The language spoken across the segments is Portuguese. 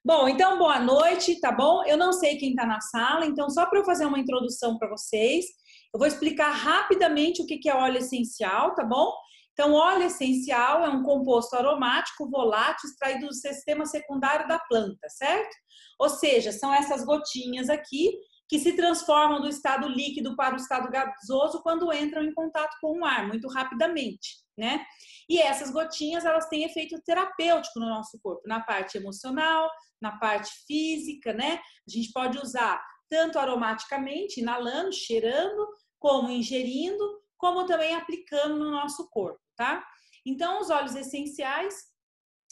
Bom, então boa noite, tá bom? Eu não sei quem está na sala, então só para eu fazer uma introdução para vocês, eu vou explicar rapidamente o que é óleo essencial, tá bom? Então, óleo essencial é um composto aromático volátil extraído do sistema secundário da planta, certo? Ou seja, são essas gotinhas aqui que se transformam do estado líquido para o estado gasoso quando entram em contato com o ar, muito rapidamente, né? E essas gotinhas, elas têm efeito terapêutico no nosso corpo, na parte emocional, na parte física, né? A gente pode usar tanto aromaticamente, inalando, cheirando, como ingerindo, como também aplicando no nosso corpo, tá? Então, os óleos essenciais,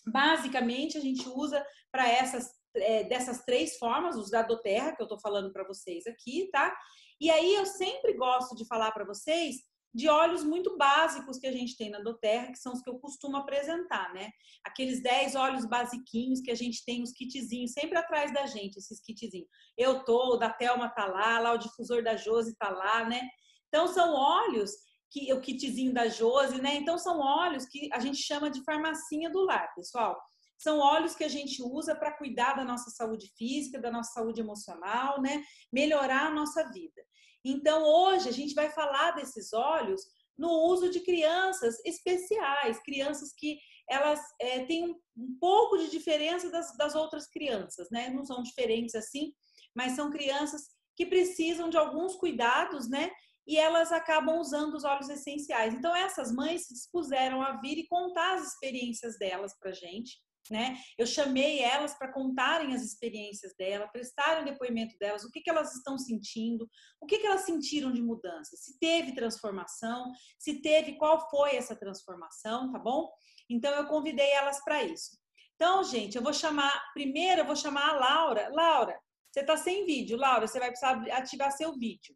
basicamente, a gente usa para dessas três formas, os da doTERRA, que eu tô falando para vocês aqui, tá? E aí, eu sempre gosto de falar para vocês de óleos muito básicos que a gente tem na doTERRA, que são os que eu costumo apresentar, né? Aqueles 10 óleos basiquinhos que a gente tem, os kitzinhos, sempre atrás da gente, esses kitzinhos. Eu tô, o da Thelma tá lá o difusor da Josi tá lá, né? Então, são óleos que o kitzinho da Josi, né? Então, são óleos que a gente chama de farmacinha do lar, pessoal. São óleos que a gente usa para cuidar da nossa saúde física, da nossa saúde emocional, né? Melhorar a nossa vida. Então, hoje a gente vai falar desses óleos no uso de crianças especiais, crianças que elas têm um pouco de diferença das outras crianças, né? Não são diferentes assim, mas são crianças que precisam de alguns cuidados, né? E elas acabam usando os óleos essenciais. Então, essas mães se dispuseram a vir e contar as experiências delas pra gente, né? Eu chamei elas para contarem as experiências delas, prestarem o depoimento delas, o que elas estão sentindo, o que elas sentiram de mudança, se teve transformação, se teve, qual foi essa transformação, tá bom? Então, eu convidei elas para isso. Então, gente, primeiro eu vou chamar a Laura. Laura, você está sem vídeo, Laura, você vai precisar ativar seu vídeo.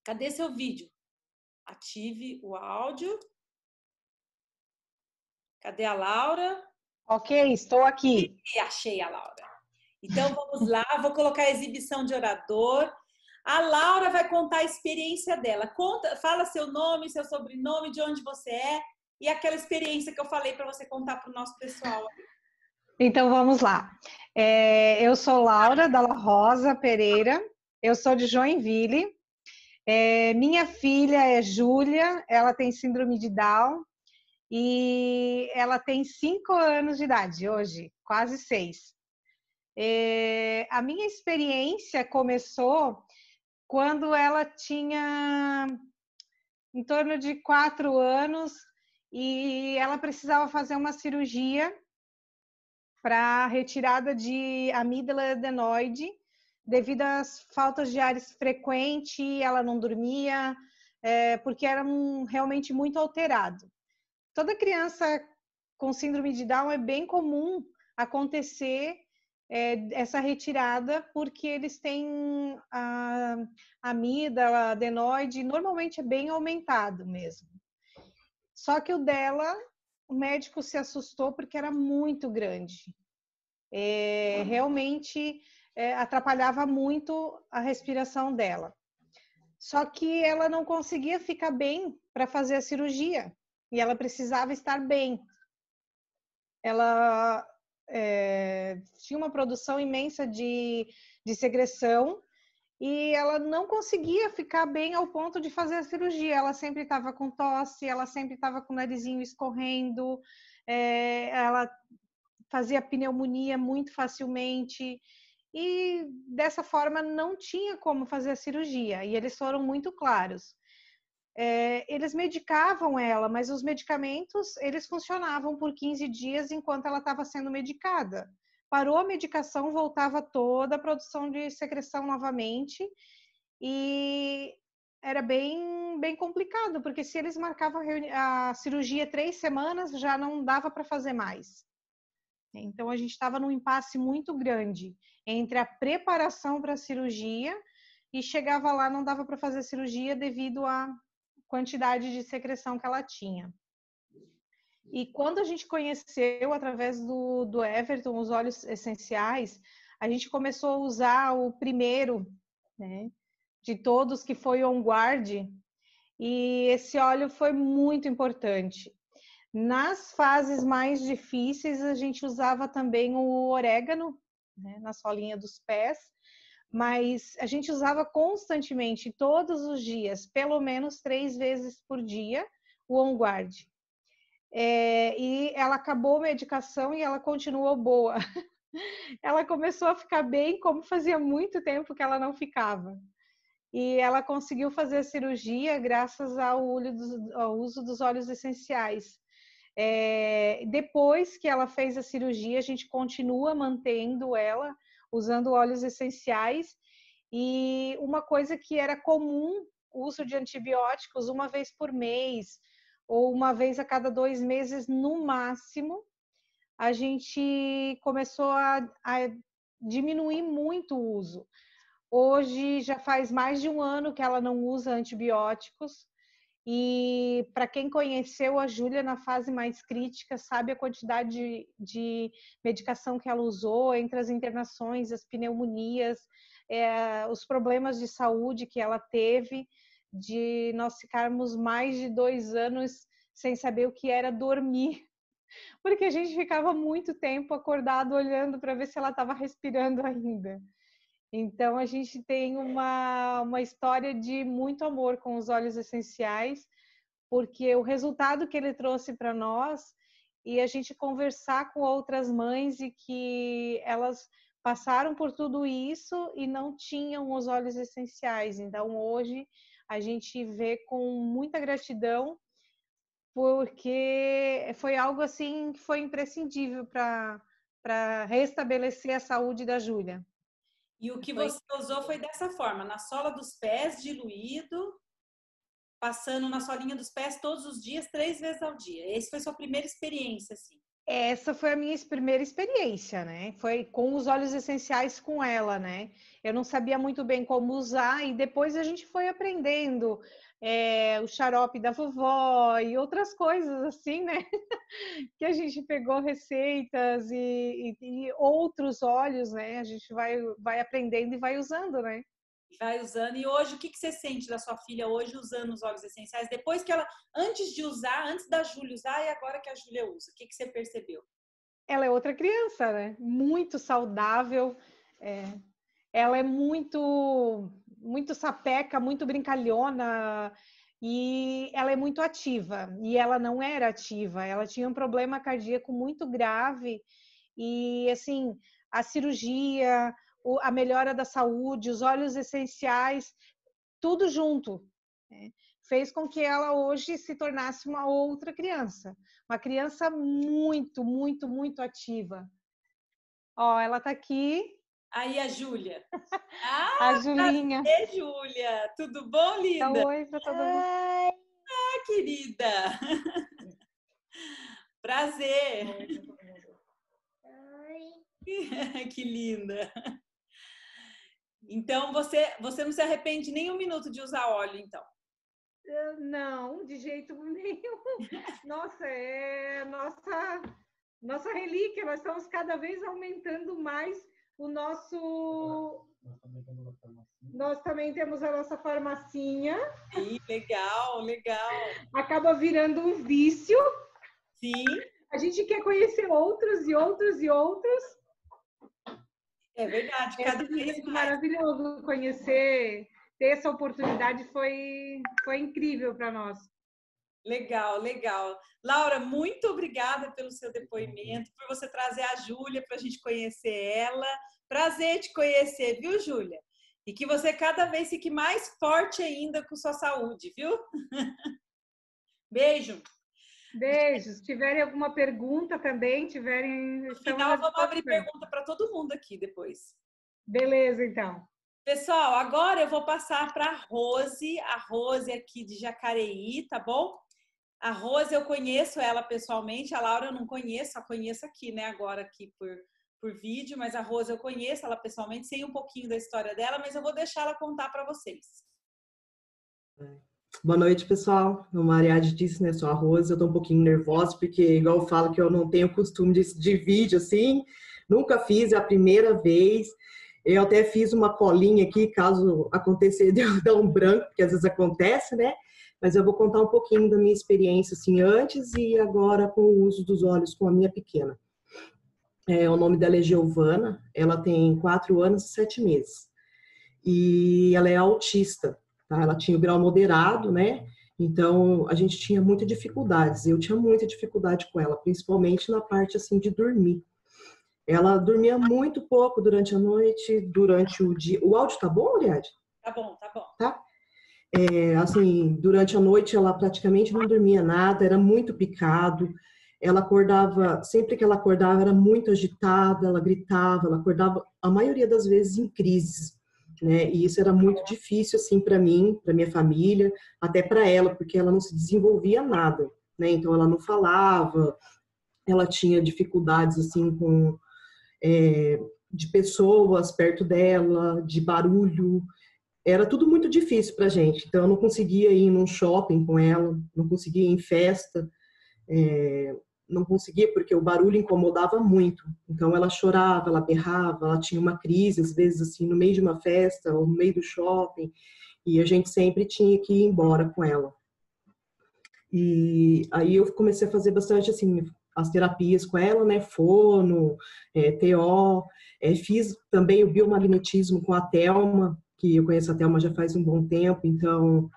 Cadê seu vídeo? Ative o áudio. Cadê a Laura? Ok, estou aqui. E achei a Laura. Então vamos lá, vou colocar a exibição de orador. A Laura vai contar a experiência dela. Fala seu nome, seu sobrenome, de onde você é e aquela experiência que eu falei para você contar para o nosso pessoal. Então vamos lá. Eu sou Laura Dalla Rosa Pereira, eu sou de Joinville. Minha filha é Júlia, ela tem síndrome de Down e ela tem 5 anos de idade hoje, quase 6. A minha experiência começou quando ela tinha em torno de 4 anos e ela precisava fazer uma cirurgia para retirada de amígdala adenoide devido às faltas de ar frequente, ela não dormia, porque era realmente muito alterado. Toda criança com síndrome de Down é bem comum acontecer essa retirada, porque eles têm a amígdala adenoide, normalmente é bem aumentado mesmo. Só que o dela, o médico se assustou porque era muito grande. Realmente atrapalhava muito a respiração dela. Só que ela não conseguia ficar bem para fazer a cirurgia e ela precisava estar bem. Ela tinha uma produção imensa de secreção e ela não conseguia ficar bem ao ponto de fazer a cirurgia. Ela sempre estava com tosse, ela sempre estava com o narizinho escorrendo, ela fazia pneumonia muito facilmente e dessa forma não tinha como fazer a cirurgia. E eles foram muito claros. Eles medicavam ela, mas os medicamentos eles funcionavam por 15 dias enquanto ela estava sendo medicada. Parou a medicação, voltava toda a produção de secreção novamente e era bem complicado, porque se eles marcavam a cirurgia 3 semanas, já não dava para fazer mais. Então, a gente estava num impasse muito grande entre a preparação para a cirurgia e chegava lá, não dava para fazer a cirurgia devido à quantidade de secreção que ela tinha. E quando a gente conheceu, através do Everton, os óleos essenciais, a gente começou a usar o primeiro, né, de todos, que foi o On Guard, e esse óleo foi muito importante. Nas fases mais difíceis, a gente usava também o orégano, né, na solinha dos pés, mas a gente usava constantemente, todos os dias, pelo menos 3 vezes por dia, o On Guard. E ela acabou a medicação e ela continuou boa. Ela começou a ficar bem, como fazia muito tempo que ela não ficava. E ela conseguiu fazer a cirurgia graças ao uso dos óleos essenciais. Depois que ela fez a cirurgia, a gente continua mantendo ela, usando óleos essenciais. E uma coisa que era comum, o uso de antibióticos uma vez por mês, ou uma vez a cada 2 meses no máximo, a gente começou a diminuir muito o uso. Hoje já faz mais de 1 ano que ela não usa antibióticos. E para quem conheceu a Júlia na fase mais crítica, sabe a quantidade de medicação que ela usou, entre as internações, as pneumonias, os problemas de saúde que ela teve, de nós ficarmos mais de 2 anos sem saber o que era dormir, porque a gente ficava muito tempo acordado olhando para ver se ela estava respirando ainda. Então, a gente tem uma história de muito amor com os óleos essenciais, porque o resultado que ele trouxe para nós, e a gente conversar com outras mães e que elas passaram por tudo isso e não tinham os óleos essenciais. Então, hoje, a gente vê com muita gratidão, porque foi algo assim que foi imprescindível para restabelecer a saúde da Júlia. E o que você usou foi dessa forma, na sola dos pés, diluído, passando na solinha dos pés todos os dias, 3 vezes ao dia. Essa foi a sua primeira experiência, assim? Essa foi a minha primeira experiência, né? Foi com os óleos essenciais com ela, né? Eu não sabia muito bem como usar e depois a gente foi aprendendo o xarope da vovó e outras coisas assim, né? Que a gente pegou receitas e outros óleos, né? A gente vai aprendendo e vai usando, né? Vai usando. E hoje, o que você sente da sua filha hoje usando os óleos essenciais? Depois que ela, antes de usar, antes da Júlia usar e agora que a Júlia usa, o que você percebeu? Ela é outra criança, né? Muito saudável. Ela é muito sapeca, muito brincalhona e ela é muito ativa. E ela não era ativa. Ela tinha um problema cardíaco muito grave e, assim, a cirurgia, a melhora da saúde, os óleos essenciais, tudo junto, né? Fez com que ela hoje se tornasse uma outra criança. Uma criança muito, muito, muito ativa. Ó, ela tá aqui. Aí a Júlia. A Julinha. Prazer, Júlia. Tudo bom, linda? Dá um oi para todo mundo. Ah, querida. Prazer. Oi. Que linda. Então, você não se arrepende nem um minuto de usar óleo, então? Não, de jeito nenhum. Nossa, é nossa relíquia. Nós estamos cada vez aumentando mais o nosso... Nós também temos a nossa farmacinha. Sim, legal, legal. Acaba virando um vício. Sim. A gente quer conhecer outros e outros e outros. É verdade, cada vez mais. Maravilhoso conhecer, ter essa oportunidade foi incrível para nós. Legal, legal. Laura, muito obrigada pelo seu depoimento, por você trazer a Júlia para a gente conhecer ela. Prazer te conhecer, viu, Júlia? E que você cada vez fique mais forte ainda com sua saúde, viu? Beijo. Beijos. Se tiverem alguma pergunta também, no final, vamos abrir pergunta para todo mundo aqui depois. Beleza, então. Pessoal, agora eu vou passar para a Rose aqui de Jacareí, tá bom? A Rose, eu conheço ela pessoalmente, a Laura eu não conheço, a conheço aqui, né, agora aqui por vídeo, mas a Rose eu conheço ela pessoalmente, sei um pouquinho da história dela, mas eu vou deixar ela contar para vocês. Boa noite, pessoal. Como a Ariadne disse, né, sou a Rose, eu tô um pouquinho nervosa, porque igual eu falo que eu não tenho costume de vídeo, assim, nunca fiz, é a primeira vez. Eu até fiz uma colinha aqui, caso acontecer de eu dar um branco, porque às vezes acontece, né? Mas eu vou contar um pouquinho da minha experiência, assim, antes e agora com o uso dos óleos com a minha pequena. O nome dela é Giovana, ela tem 4 anos e 7 meses. E ela é autista, tá? Ela tinha o grau moderado, né? Então, a gente tinha muitas dificuldades. Eu tinha muita dificuldade com ela, principalmente na parte, assim, de dormir. Ela dormia muito pouco durante a noite, durante o dia. O áudio tá bom, Ariadne? Tá bom, tá bom. Tá? Assim, durante a noite ela praticamente não dormia nada, era muito picado. Ela acordava, sempre que ela acordava era muito agitada, ela gritava, ela acordava a maioria das vezes em crises, né? E isso era muito difícil assim para mim, para minha família, até para ela, porque ela não se desenvolvia nada, né? Então ela não falava, ela tinha dificuldades assim com de pessoas perto dela, de barulho. Era tudo muito difícil pra gente. Então, eu não conseguia ir num shopping com ela, não conseguia ir em festa, não conseguia porque o barulho incomodava muito. Então, ela chorava, ela berrava, ela tinha uma crise, às vezes, assim, no meio de uma festa ou no meio do shopping, e a gente sempre tinha que ir embora com ela. E aí eu comecei a fazer bastante, assim, as terapias com ela, né? Fono, TO, fiz também o biomagnetismo com a Thelma, que eu conheço a Thelma já faz um bom tempo, então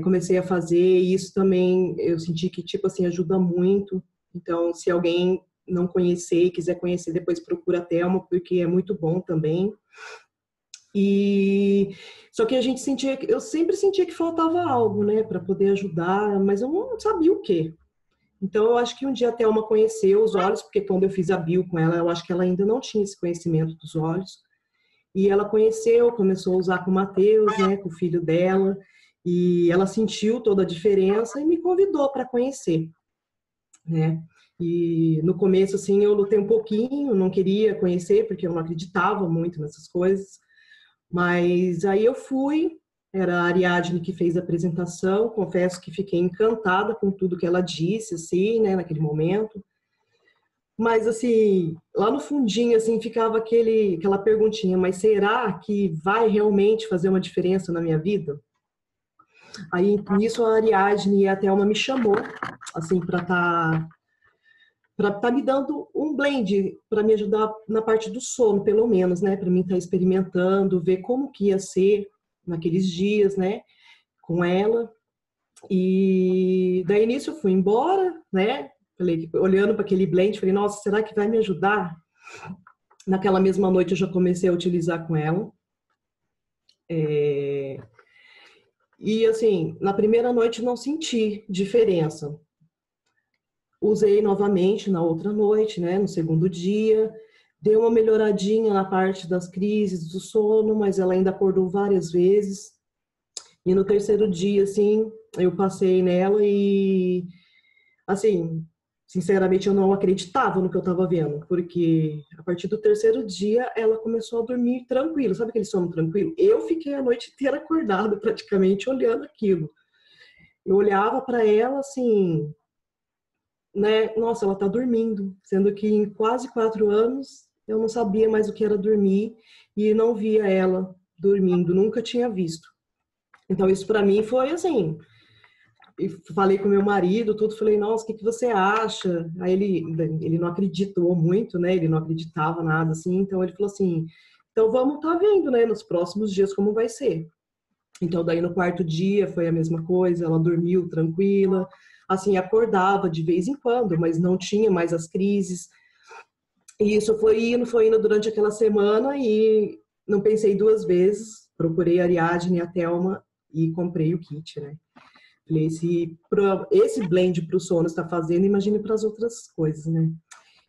comecei a fazer, e isso também eu senti que, tipo assim, ajuda muito. Então, se alguém não conhecer e quiser conhecer, depois procura a Thelma, porque é muito bom também. E só que a gente sentia, eu sempre sentia que faltava algo, né, para poder ajudar, mas eu não sabia o quê. Então, eu acho que um dia a Thelma conheceu os olhos, porque quando eu fiz a bio com ela, eu acho que ela ainda não tinha esse conhecimento dos olhos. E ela conheceu, começou a usar com o Matheus, né, com o filho dela, e ela sentiu toda a diferença e me convidou para conhecer, né? E no começo, assim, eu lutei um pouquinho, não queria conhecer, porque eu não acreditava muito nessas coisas. Mas aí eu fui, era a Ariadne que fez a apresentação, confesso que fiquei encantada com tudo que ela disse, assim, né, naquele momento. Mas, assim, lá no fundinho, assim, ficava aquela perguntinha, mas será que vai realmente fazer uma diferença na minha vida? Aí, nisso, a Ariadne e a Thelma me chamou, assim, para tá me dando um blend, para me ajudar na parte do sono, pelo menos, né? Para mim estar experimentando, ver como que ia ser naqueles dias, né? Com ela. E daí, nisso, eu fui embora, né? Falei, olhando para aquele blend, falei, nossa, será que vai me ajudar? Naquela mesma noite eu já comecei a utilizar com ela. E assim, na primeira noite não senti diferença. Usei novamente na outra noite, né, no segundo dia. Deu uma melhoradinha na parte das crises do sono, mas ela ainda acordou várias vezes. E no terceiro dia, assim, eu passei nela e, assim, sinceramente, eu não acreditava no que eu estava vendo, porque a partir do terceiro dia ela começou a dormir tranquilo, sabe aquele sono tranquilo? Eu fiquei a noite inteira acordada, praticamente, olhando aquilo. Eu olhava para ela, assim, né? Nossa, ela tá dormindo, sendo que em quase 4 anos eu não sabia mais o que era dormir e não via ela dormindo, nunca tinha visto. Então isso para mim foi assim, e falei com meu marido, tudo, falei, nossa, o que você acha? Aí ele não acreditou muito, né? Ele não acreditava nada assim, então ele falou assim, então vamos tá vendo, né, nos próximos dias como vai ser. Então daí no quarto dia foi a mesma coisa, ela dormiu tranquila, assim, acordava de vez em quando, mas não tinha mais as crises. E isso foi indo durante aquela semana e não pensei 2 vezes, procurei a Ariadne e a Thelma e comprei o kit, né? Falei, esse blend para o sono está fazendo, imagine para as outras coisas, né?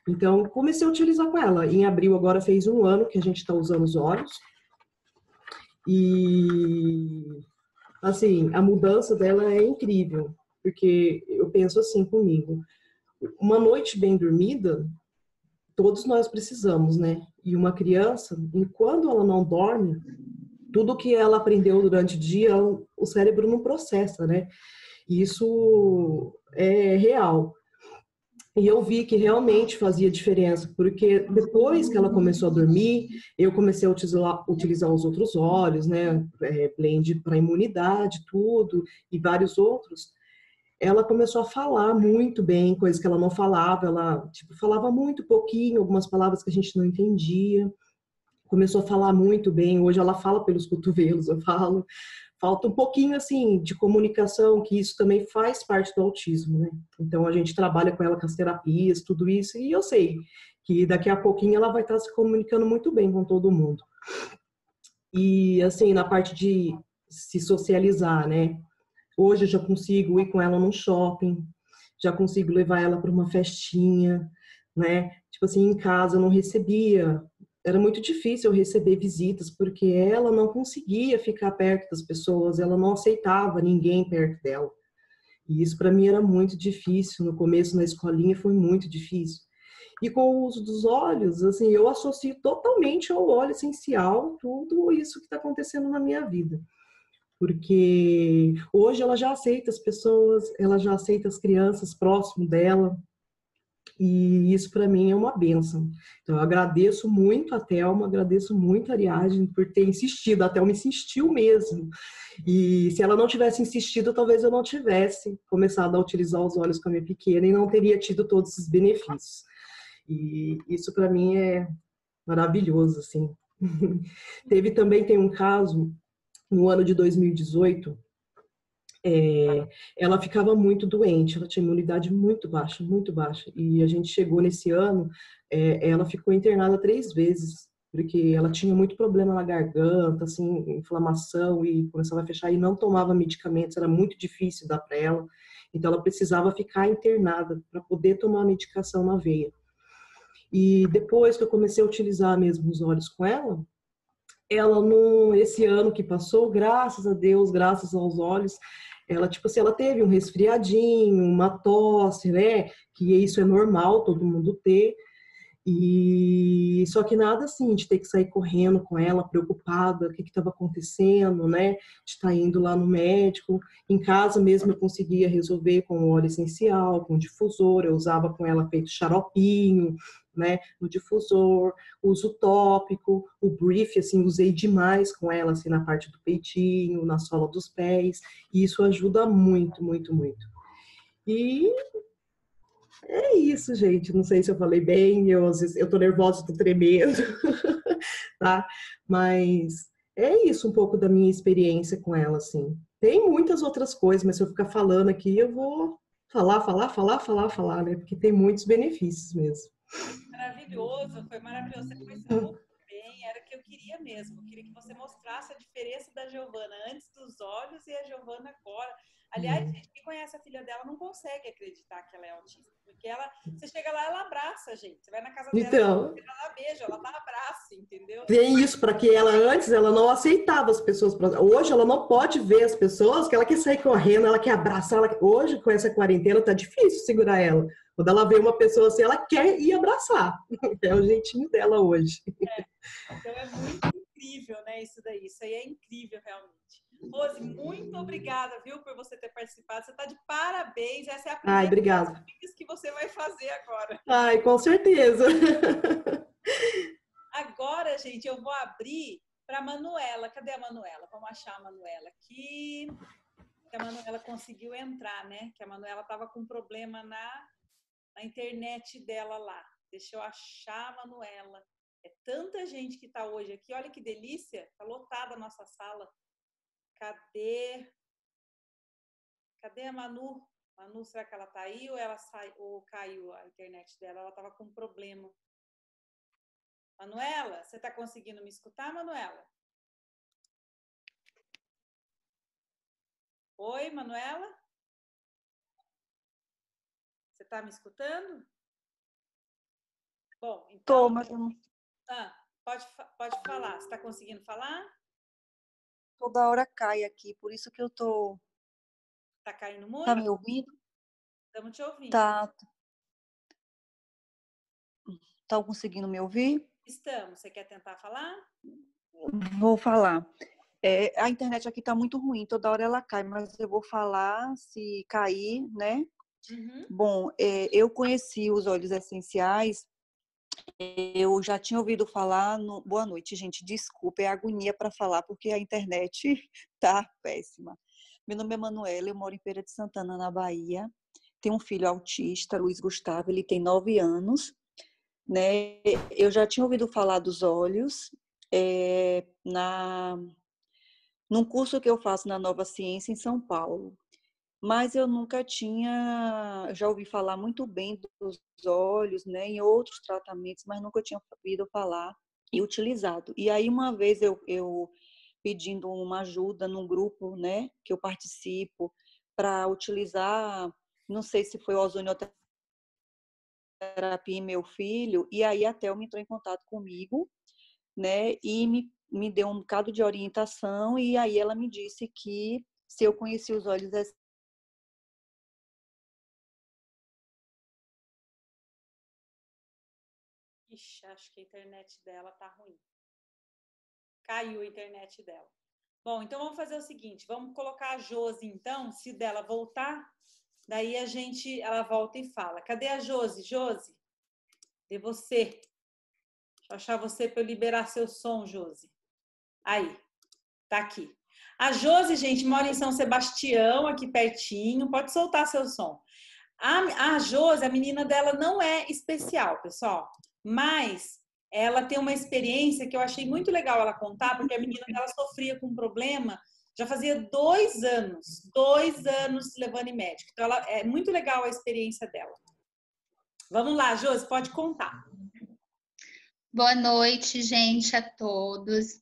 Então, comecei a utilizar com ela. Em abril agora fez 1 ano que a gente está usando os olhos. E, assim, a mudança dela é incrível. Porque eu penso assim comigo, uma noite bem dormida, todos nós precisamos, né? E uma criança, enquanto ela não dorme, tudo que ela aprendeu durante o dia, o cérebro não processa, né? E isso é real. E eu vi que realmente fazia diferença, porque depois que ela começou a dormir, eu comecei a utilizar os outros óleos, né? Blend para imunidade, tudo, e vários outros. ela começou a falar muito bem, coisas que ela não falava, ela, tipo, falava muito pouquinho, algumas palavras que a gente não entendia. Começou a falar muito bem, hoje ela fala pelos cotovelos, eu falo. Falta um pouquinho, assim, de comunicação, que isso também faz parte do autismo, né? Então, a gente trabalha com ela com as terapias, tudo isso, e eu sei que daqui a pouquinho ela vai estar se comunicando muito bem com todo mundo. E, assim, na parte de se socializar, né? Hoje eu já consigo ir com ela num shopping, já consigo levar ela para uma festinha, né? Tipo assim, em casa eu não recebia, era muito difícil eu receber visitas, porque ela não conseguia ficar perto das pessoas, ela não aceitava ninguém perto dela. E isso para mim era muito difícil, no começo na escolinha foi muito difícil. E com o uso dos óleos, assim, eu associo totalmente ao óleo essencial tudo isso que está acontecendo na minha vida. Porque hoje ela já aceita as pessoas, ela já aceita as crianças próximo dela, e isso para mim é uma bênção. Então eu agradeço muito a Thelma, agradeço muito a Ariadne por ter insistido, a Thelma insistiu mesmo. E se ela não tivesse insistido, talvez eu não tivesse começado a utilizar os óleos com a minha pequena e não teria tido todos esses benefícios. E isso para mim é maravilhoso, assim. Tem um caso no ano de 2018, ela ficava muito doente, ela tinha imunidade muito baixa. E a gente chegou nesse ano, ela ficou internada 3 vezes, porque ela tinha muito problema na garganta, assim, inflamação, e começava a fechar e não tomava medicamentos, era muito difícil dar para ela. Então ela precisava ficar internada para poder tomar a medicação na veia. E depois que eu comecei a utilizar mesmo os óleos com ela esse ano que passou, graças a Deus, graças aos óleos, ela, tipo assim, ela teve um resfriadinho, uma tosse, né? Que isso é normal, todo mundo ter. E só que nada assim, de ter que sair correndo com ela, preocupada, o que estava acontecendo, né? De estar indo lá no médico. Em casa mesmo eu conseguia resolver com óleo essencial, com difusor, eu usava com ela feito xaropinho, né? No difusor, uso tópico, o brief, assim, usei demais com ela, assim, na parte do peitinho, na sola dos pés, e isso ajuda muito, muito, muito. E é isso, gente. Não sei se eu falei bem, às vezes, eu tô nervosa, tô tremendo, tá? Mas é isso um pouco da minha experiência com ela, assim. Tem muitas outras coisas, mas se eu ficar falando aqui, eu vou falar, né? Porque tem muitos benefícios mesmo. Maravilhoso, foi maravilhoso. Você foi muito bem, era o que eu queria mesmo. Eu queria que você mostrasse a diferença da Giovana antes dos olhos e a Giovana agora. Aliás, gente, quem conhece a filha dela não consegue acreditar que ela é autista, porque você chega lá, ela abraça, gente. Você vai na casa dela, Então, ela beija, ela dá abraço, entendeu? tem isso para que ela antes ela não aceitava as pessoas. Hoje ela não pode ver as pessoas, que ela quer sair correndo, ela quer abraçar. Hoje com essa quarentena tá difícil segurar ela. Quando ela vê uma pessoa assim, ela quer ir abraçar. É o jeitinho dela hoje. Então é muito incrível, né? Isso daí. Isso aí é incrível, realmente. Rose, muito obrigada, viu, por você ter participado. Você está de parabéns. Essa é a Ai, primeira obrigada. das amigas que você vai fazer agora. Ai, com certeza. Agora, gente, eu vou abrir para a Manuela. Cadê a Manuela? Vamos achar a Manuela aqui. Que a Manuela conseguiu entrar, né? Que a Manuela estava com problema na internet dela lá. Deixa eu achar a Manuela. É tanta gente que está hoje aqui. Olha que delícia. Está lotada a nossa sala. Cadê a Manu? Manu, será que ela tá aí ou caiu a internet dela? Ela estava com problema. Manuela, você está conseguindo me escutar, Manuela? Oi, Manuela? Você está me escutando? Bom, então... Tô, mas pode falar. Você está conseguindo falar? toda hora cai aqui, por isso que eu tô... Tá caindo muito? Tá me ouvindo? Estamos te ouvindo. Tá. Tá conseguindo me ouvir? Estamos. Você quer tentar falar? Vou falar. A internet aqui tá muito ruim, toda hora ela cai, mas eu vou falar se cair, né? Uhum. Bom, eu conheci os óleos essenciais, eu já tinha ouvido falar no... Boa noite, gente, desculpa, é agonia para falar, porque a internet tá péssima. Meu nome é Manuela, eu moro em Feira de Santana, na Bahia. Tenho um filho autista, Luiz Gustavo, ele tem 9 anos. Né? Eu já tinha ouvido falar dos olhos num curso que eu faço na Nova Ciência, em São Paulo. Mas eu nunca tinha, já ouvi falar muito bem dos olhos, né, em outros tratamentos, mas nunca tinha ouvido falar e utilizado. E aí uma vez eu pedindo uma ajuda num grupo, né, que eu participo, para utilizar, não sei se foi ozonioterapia em meu filho, e aí a Thelma entrou em contato comigo, né, e me deu um bocado de orientação, e aí ela me disse que se eu conhecia os olhos. Ixi, acho que a internet dela tá ruim. Caiu a internet dela. Bom, então vamos fazer o seguinte, vamos colocar a Josi, então, se dela voltar, daí ela volta e fala. Cadê a Josi? Josi, de você. Deixa eu achar você para eu liberar seu som, Josi. Aí, tá aqui. A Josi, gente, mora em São Sebastião, aqui pertinho. Pode soltar seu som. A Josi, a menina dela não é especial, pessoal, mas ela tem uma experiência que eu achei muito legal ela contar, porque a menina dela sofria com um problema já fazia 2 anos levando em médico. Então, é muito legal a experiência dela. Vamos lá, Josi, pode contar. Boa noite, gente, a todos.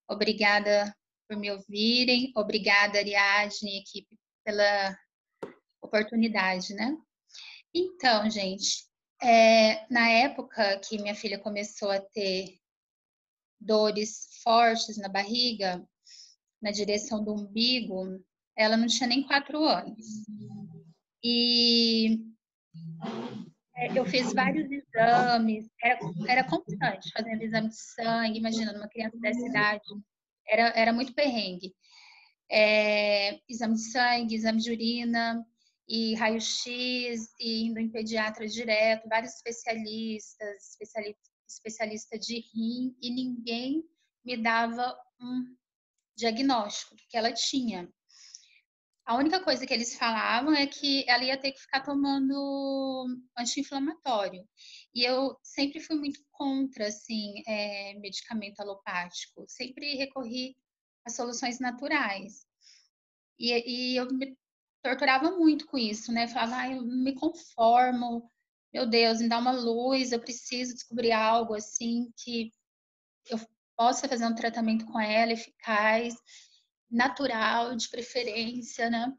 Obrigada por me ouvirem. Obrigada, Ariadne e equipe, pela oportunidade, né? Então, gente, na época que minha filha começou a ter dores fortes na barriga, na direção do umbigo, ela não tinha nem 4 anos. E eu fiz vários exames, era constante, fazendo exame de sangue, imagina, numa criança dessa idade, era muito perrengue. Exame de sangue, exame de urina, e raio-x, e indo em pediatra direto, vários especialista de rim, e ninguém me dava um diagnóstico que ela tinha. A única coisa que eles falavam é que ela ia ter que ficar tomando anti-inflamatório. E eu sempre fui muito contra, assim, medicamento alopático. Sempre recorri a soluções naturais. E eu me torturava muito com isso, né? Falava, eu não me conformo. Meu Deus, me dá uma luz, eu preciso descobrir algo, assim, que eu possa fazer um tratamento com ela eficaz, natural, de preferência, né?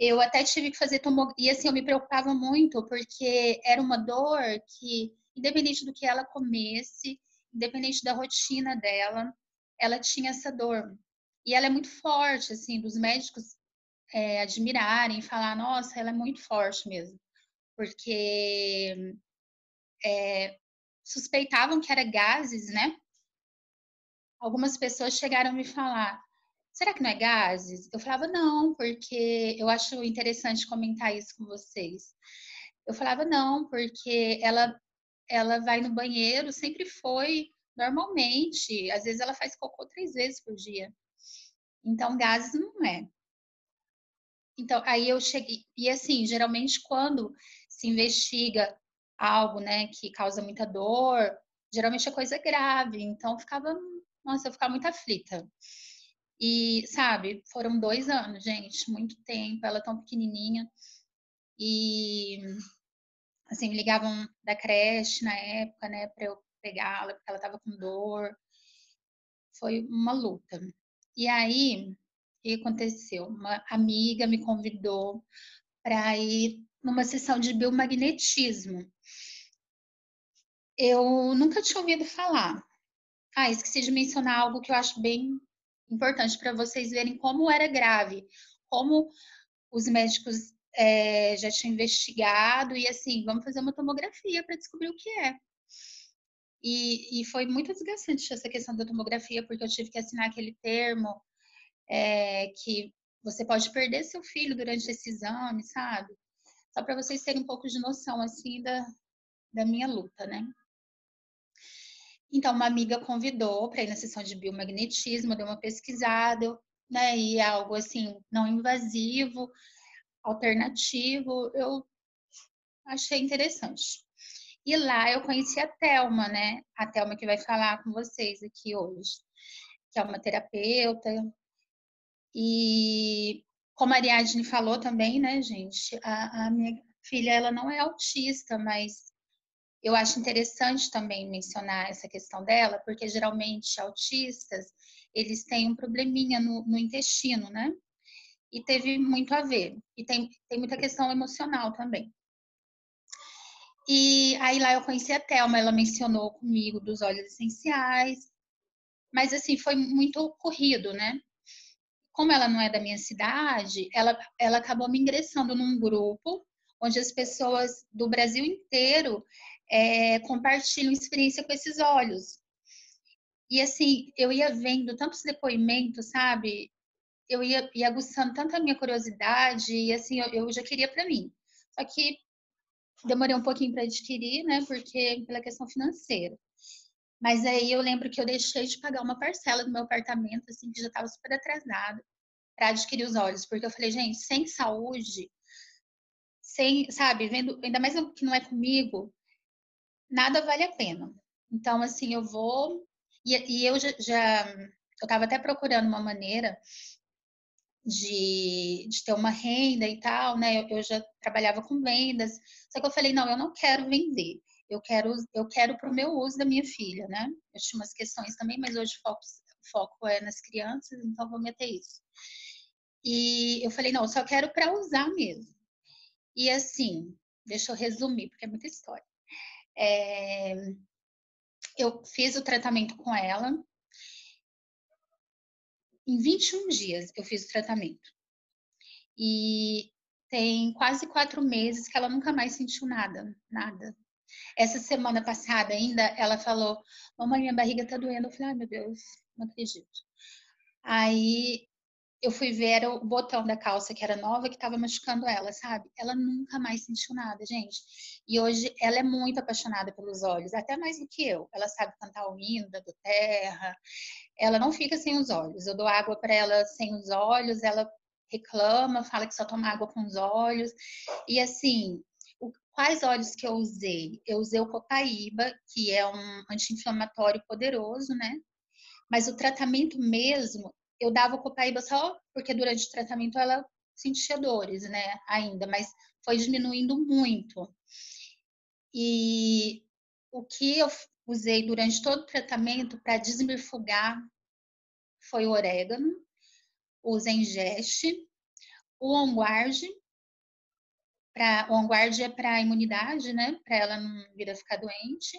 Eu até tive que fazer tomografia, e assim, eu me preocupava muito, porque era uma dor que, independente do que ela comesse, independente da rotina dela, ela tinha essa dor. E ela é muito forte, assim, dos médicos admirarem, falar, nossa, ela é muito forte mesmo. Porque suspeitavam que era gases, né? Algumas pessoas chegaram a me falar, será que não é gases? Eu falava, não, porque eu acho interessante comentar isso com vocês. Eu falava, não, porque ela vai no banheiro, sempre foi normalmente. Às vezes ela faz cocô 3 vezes por dia. Então, gases não é. Então, aí eu cheguei. E assim, geralmente quando se investiga algo, né, que causa muita dor, geralmente é coisa grave. Então, eu ficava muito aflita. E, sabe, foram 2 anos, gente, muito tempo, ela tão pequenininha. E, assim, me ligavam da creche na época, né, para eu pegá-la, porque ela tava com dor. Foi uma luta. E aí, o que aconteceu? Uma amiga me convidou para ir numa sessão de biomagnetismo. Eu nunca tinha ouvido falar. Esqueci de mencionar algo que eu acho bem importante para vocês verem como era grave, como os médicos já tinham investigado e assim, vamos fazer uma tomografia para descobrir o que é. E foi muito desgastante essa questão da tomografia, porque eu tive que assinar aquele termo que você pode perder seu filho durante esse exame, sabe? Só para vocês terem um pouco de noção, assim, da minha luta, né? Então, uma amiga convidou para ir na sessão de biomagnetismo, deu uma pesquisada, né? E algo assim, não invasivo, alternativo, eu achei interessante. E lá eu conheci a Thelma, né? A Thelma que vai falar com vocês aqui hoje, que é uma terapeuta. E como a Ariadne falou também, né, gente? A minha filha, ela não é autista, mas eu acho interessante também mencionar essa questão dela, porque geralmente autistas, eles têm um probleminha no intestino, né? E teve muito a ver. E tem muita questão emocional também. E aí lá eu conheci a Thelma, ela mencionou comigo dos óleos essenciais, mas assim, foi muito corrido, né? Como ela não é da minha cidade, ela acabou me ingressando num grupo onde as pessoas do Brasil inteiro compartilham experiência com esses óleos. E assim, eu ia vendo tantos depoimentos, sabe? Eu ia aguçando tanto a minha curiosidade, e assim, eu já queria para mim. Só que demorei um pouquinho para adquirir, né? Porque pela questão financeira. Mas aí eu lembro que eu deixei de pagar uma parcela do meu apartamento, assim, que já estava super atrasada, para adquirir os óleos, porque eu falei, gente, sem saúde, sem, sabe, vendo, ainda mais que não é comigo, nada vale a pena. Então, assim, eu vou. E eu eu estava até procurando uma maneira de ter uma renda e tal, né? Eu já trabalhava com vendas, só que eu falei, não, eu não quero vender. Eu quero para o meu uso da minha filha, né? Eu tinha umas questões também, mas hoje o foco é nas crianças, então vou meter isso. E eu falei, não, eu só quero para usar mesmo. E assim, deixa eu resumir, porque é muita história. Eu fiz o tratamento com ela. Em 21 dias eu fiz o tratamento. E tem quase 4 meses que ela nunca mais sentiu nada, nada. Essa semana passada ainda, ela falou, mamãe, minha barriga tá doendo. Eu falei, ai meu Deus, não acredito. Aí eu fui ver, era o botão da calça que era nova, que estava machucando ela, sabe? Ela nunca mais sentiu nada, gente. E hoje ela é muito apaixonada pelos olhos, até mais do que eu. Ela sabe cantar o hino da do Terra. Ela não fica sem os olhos. Eu dou água para ela sem os olhos, ela reclama, fala que só toma água com os olhos. E assim, quais óleos que eu usei? Eu usei o Copaíba, que é um anti-inflamatório poderoso, né? Mas o tratamento mesmo, eu dava o Copaíba só porque durante o tratamento ela sentia dores, né? Ainda, mas foi diminuindo muito. E o que eu usei durante todo o tratamento para desmirfugar foi o orégano, o Zengeste, o OnGuard. O OnGuard é para a imunidade, né? Para ela não vir a ficar doente.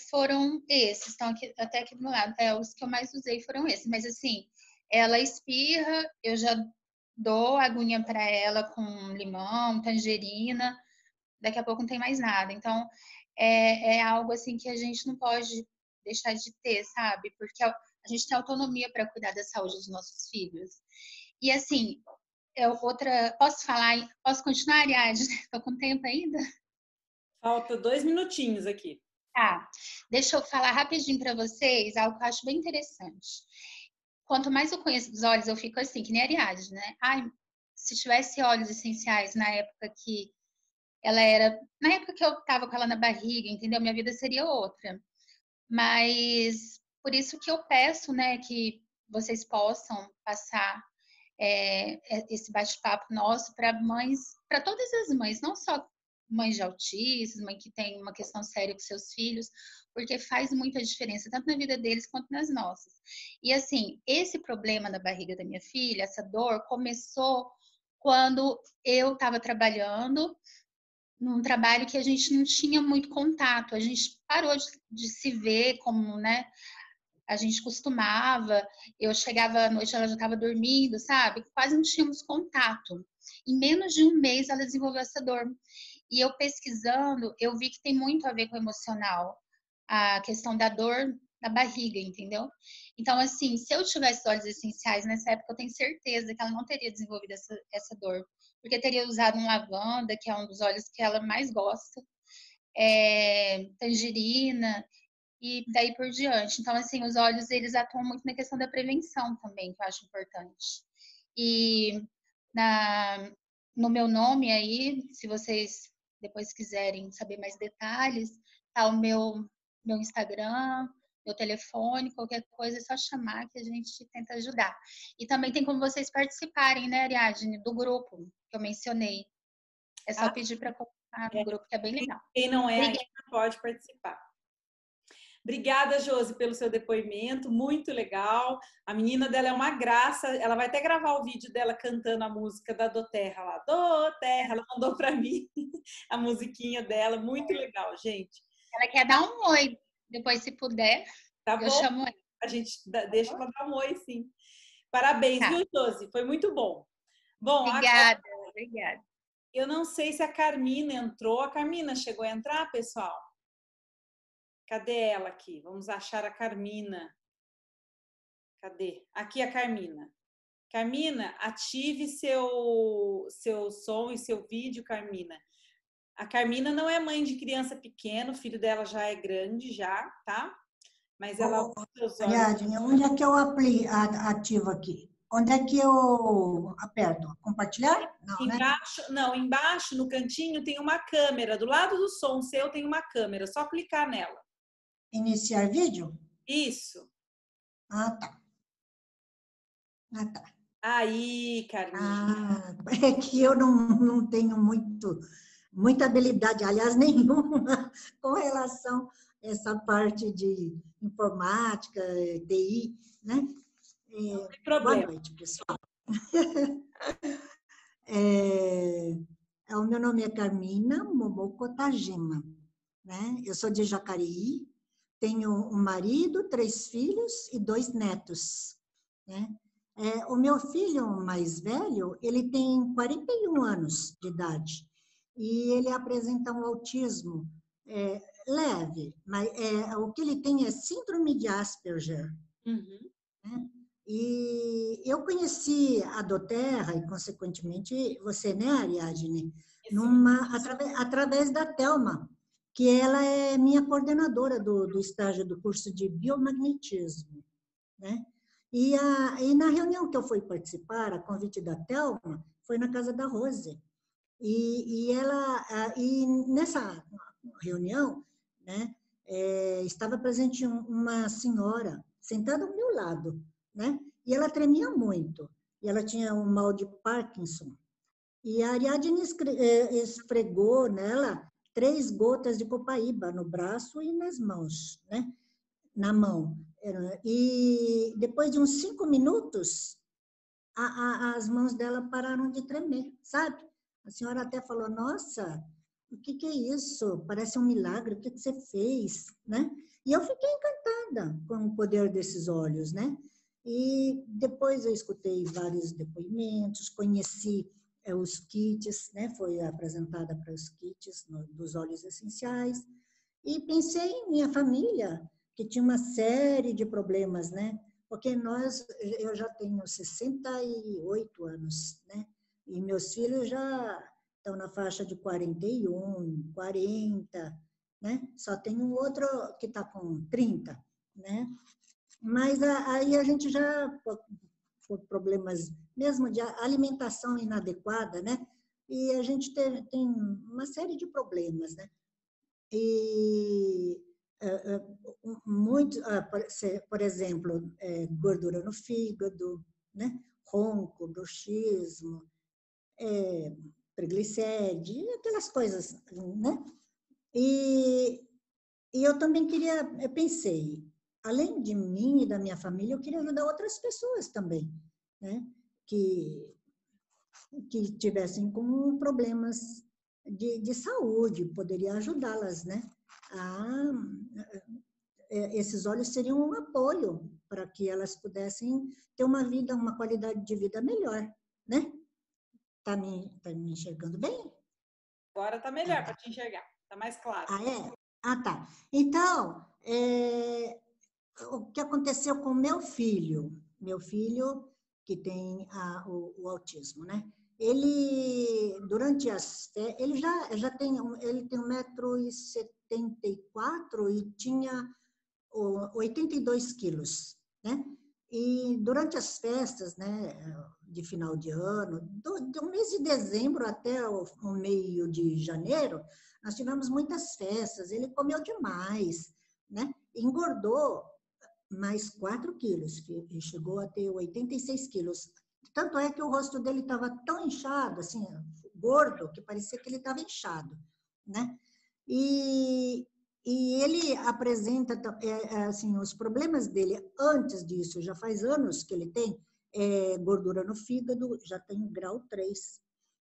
Foram esses, estão aqui, até aqui do meu lado. Os que eu mais usei foram esses. Mas assim, ela espirra, eu já dou aguinha para ela com limão, tangerina. Daqui a pouco não tem mais nada. Então, é algo assim que a gente não pode deixar de ter, sabe? Porque a gente tem autonomia para cuidar da saúde dos nossos filhos. E assim, posso falar? Posso continuar, Ariadne? Estou com tempo ainda? Falta 2 minutinhos aqui. Tá, deixa eu falar rapidinho para vocês algo que eu acho bem interessante. Quanto mais eu conheço dos óleos, eu fico assim, que nem a Ariadne, né? Ai, se tivesse óleos essenciais na época que ela era. Na época que eu tava com ela na barriga, entendeu? Minha vida seria outra. Mas por isso que eu peço, né, que vocês possam passar esse bate-papo nosso para mães, para todas as mães, não só mães de autistas, mãe que tem uma questão séria com seus filhos, porque faz muita diferença, tanto na vida deles quanto nas nossas. E assim, esse problema da barriga da minha filha, essa dor, começou quando eu estava trabalhando num trabalho que a gente não tinha muito contato, a gente parou de se ver como, né, a gente costumava, eu chegava à noite, ela já estava dormindo, sabe? Quase não tínhamos contato. Em menos de um mês, ela desenvolveu essa dor. E eu pesquisando, eu vi que tem muito a ver com o emocional, a questão da dor na barriga, entendeu? Então, assim, se eu tivesse óleos essenciais nessa época, eu tenho certeza que ela não teria desenvolvido essa dor, porque teria usado um lavanda, que é um dos óleos que ela mais gosta, tangerina, e daí por diante. Então, assim, os olhos, eles atuam muito na questão da prevenção também, que eu acho importante. E no meu nome aí, se vocês depois quiserem saber mais detalhes, tá o meu Instagram, meu telefone, qualquer coisa é só chamar que a gente tenta ajudar. E também tem como vocês participarem, né, Ariadne, do grupo que eu mencionei. É só pedir para colocar no grupo, que é bem legal. Quem não é ainda pode participar. Obrigada, Josi, pelo seu depoimento, muito legal. A menina dela é uma graça, ela vai até gravar o vídeo dela cantando a música da Doterra lá. Doterra, ela mandou para mim a musiquinha dela, muito legal, gente. Ela quer dar um oi, depois se puder, tá eu bom? chamo ela. A gente deixa ela dar um oi, sim. Parabéns, Tá. Viu, Josi? Foi muito bom. Bom, obrigada, agora, obrigada. Eu não sei se a Carmina entrou. A Carmina chegou a entrar, pessoal? Cadê ela aqui? Vamos achar a Carmina. Cadê? Aqui a Carmina. Carmina, ative seu som e seu vídeo, Carmina. A Carmina não é mãe de criança pequena, o filho dela já é grande, já, tá? Mas ela... Ariadne, onde é que eu ativo aqui? Onde é que eu aperto? Compartilhar? Não, embaixo, né? Não, embaixo, no cantinho, tem uma câmera. Do lado do som seu tem uma câmera. Só clicar nela. Iniciar vídeo? Isso. Ah, tá. Ah, tá. Aí, Carminha. É que eu não tenho muita habilidade, aliás, nenhuma, com relação a essa parte de informática, TI, né? Não tem problema. Boa noite, pessoal. O meu nome é Carmina Momoko Tajima, né? Eu sou de Jacareí, tenho um marido, 3 filhos e 2 netos, né? O meu filho mais velho, ele tem 41 anos de idade e ele apresenta um autismo leve, mas o que ele tem é síndrome de Asperger. Uhum. Né? E eu conheci a Doterra e, consequentemente, você, né, Ariadne? Através da Thelma, que ela é minha coordenadora do estágio do curso de biomagnetismo, né? E na reunião que eu fui participar, a convite da Thelma, foi na casa da Rose. E nessa reunião, né, estava presente uma senhora sentada ao meu lado, né? E ela tremia muito. E ela tinha um mal de Parkinson. E a Ariadne esfregou nela 3 gotas de copaíba no braço e nas mãos, né? Na mão. E depois de uns 5 minutos, as mãos dela pararam de tremer, sabe? A senhora até falou, nossa, o que é isso? Parece um milagre, o que você fez, né? E eu fiquei encantada com o poder desses olhos, né? E depois eu escutei vários depoimentos, conheci os kits, né? Foi apresentada para os kits dos óleos essenciais, e pensei em minha família, que tinha uma série de problemas, né? Porque eu já tenho 68 anos, né? E meus filhos já estão na faixa de 41, 40, né? Só tem um outro que está com 30, né? Mas aí a gente já, por problemas mesmo de alimentação inadequada, né? E a gente tem uma série de problemas, né? E muito, por exemplo, gordura no fígado, né? Ronco, bruxismo, triglicéride, aquelas coisas, né? E eu também eu pensei, além de mim e da minha família, eu queria ajudar outras pessoas também, né? Que tivessem com problemas de saúde, poderia ajudá-las, né? Esses olhos seriam um apoio para que elas pudessem ter uma qualidade de vida melhor, né? Tá me enxergando bem? Agora tá melhor para te enxergar, tá mais claro. Ah, é? Ah, tá. Então, o que aconteceu com meu filho que tem o autismo, né? Ele, durante ele já tem, ele tem 1,74 m e tinha 82 quilos, né? E durante as festas, né, de final de ano, do mês de dezembro até o meio de janeiro, nós tivemos muitas festas, ele comeu demais, né? Engordou mais 4 quilos, que chegou a ter 86 quilos. Tanto é que o rosto dele estava tão inchado, assim, gordo, que parecia que ele estava inchado, né? E ele apresenta, assim, os problemas dele antes disso, já faz anos que ele tem gordura no fígado, já tem grau 3,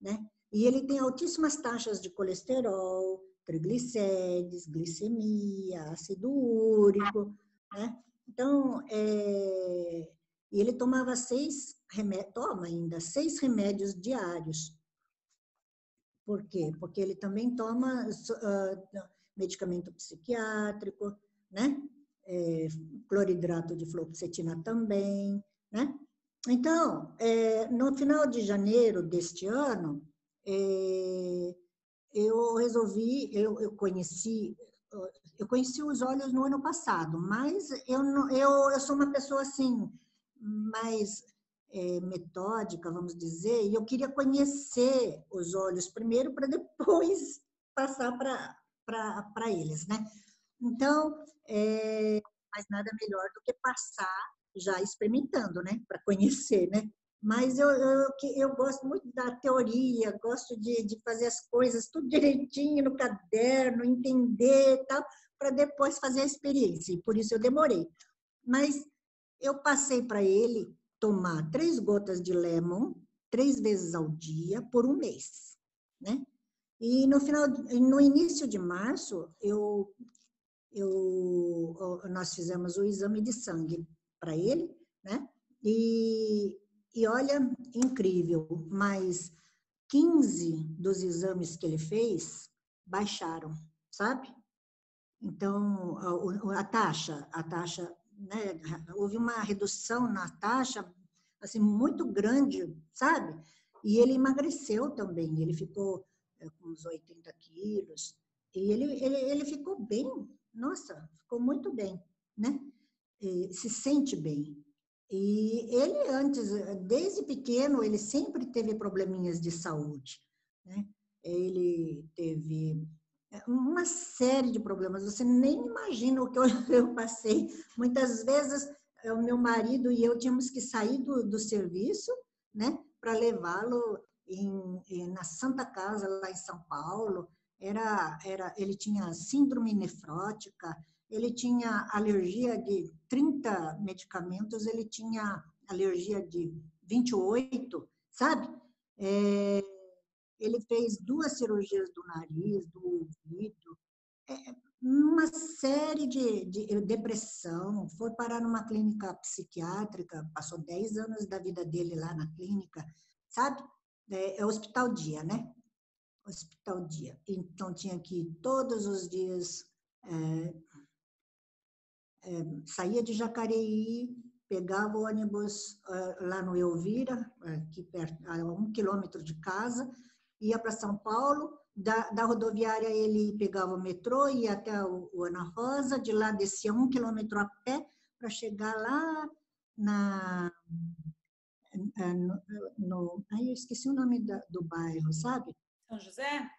né? E ele tem altíssimas taxas de colesterol, triglicérides, glicemia, ácido úrico, né? Então, e ele tomava toma ainda 6 remédios diários. Por quê? Porque ele também toma medicamento psiquiátrico, né? Cloridrato de fluoxetina também, né? Então, no final de janeiro deste ano, eu conheci os olhos no ano passado, mas eu sou uma pessoa assim, mais metódica, vamos dizer, e eu queria conhecer os olhos primeiro para depois passar para eles, né? Então, mas nada melhor do que passar já experimentando, né? Para conhecer, né? Mas eu gosto muito da teoria, gosto de fazer as coisas tudo direitinho no caderno, entender e tal, para depois fazer a experiência. E por isso eu demorei. Mas eu passei para ele tomar 3 gotas de Lemon 3 vezes ao dia por 1 mês, né? E no início de março, nós fizemos o exame de sangue para ele, né? E olha, incrível, mas 15 dos exames que ele fez baixaram, sabe? Então, a taxa, né? Houve uma redução na taxa, assim, muito grande, sabe? E ele emagreceu também, ele ficou com uns 80 quilos, e ele ficou bem, nossa, ficou muito bem, né? E se sente bem. E ele antes, desde pequeno, ele sempre teve probleminhas de saúde, né? Ele teve uma série de problemas, você nem imagina o que eu passei. Muitas vezes, o meu marido e eu tínhamos que sair do serviço, né, para levá-lo na Santa Casa, lá em São Paulo. Ele tinha síndrome nefrótica, ele tinha alergia de 30 medicamentos, ele tinha alergia de 28, sabe? Ele fez 2 cirurgias do nariz, do ouvido, uma série de depressão, foi parar numa clínica psiquiátrica, passou 10 anos da vida dele lá na clínica, sabe? É Hospital Dia, né? Hospital Dia. Então, tinha que ir todos os dias, saía de Jacareí, pegava o ônibus lá no Elvira, aqui perto, a 1 quilômetro de casa, ia para São Paulo, da rodoviária ele pegava o metrô, ia até o Ana Rosa, de lá descia 1 quilômetro a pé, para chegar lá eu esqueci o nome do bairro, sabe? São José?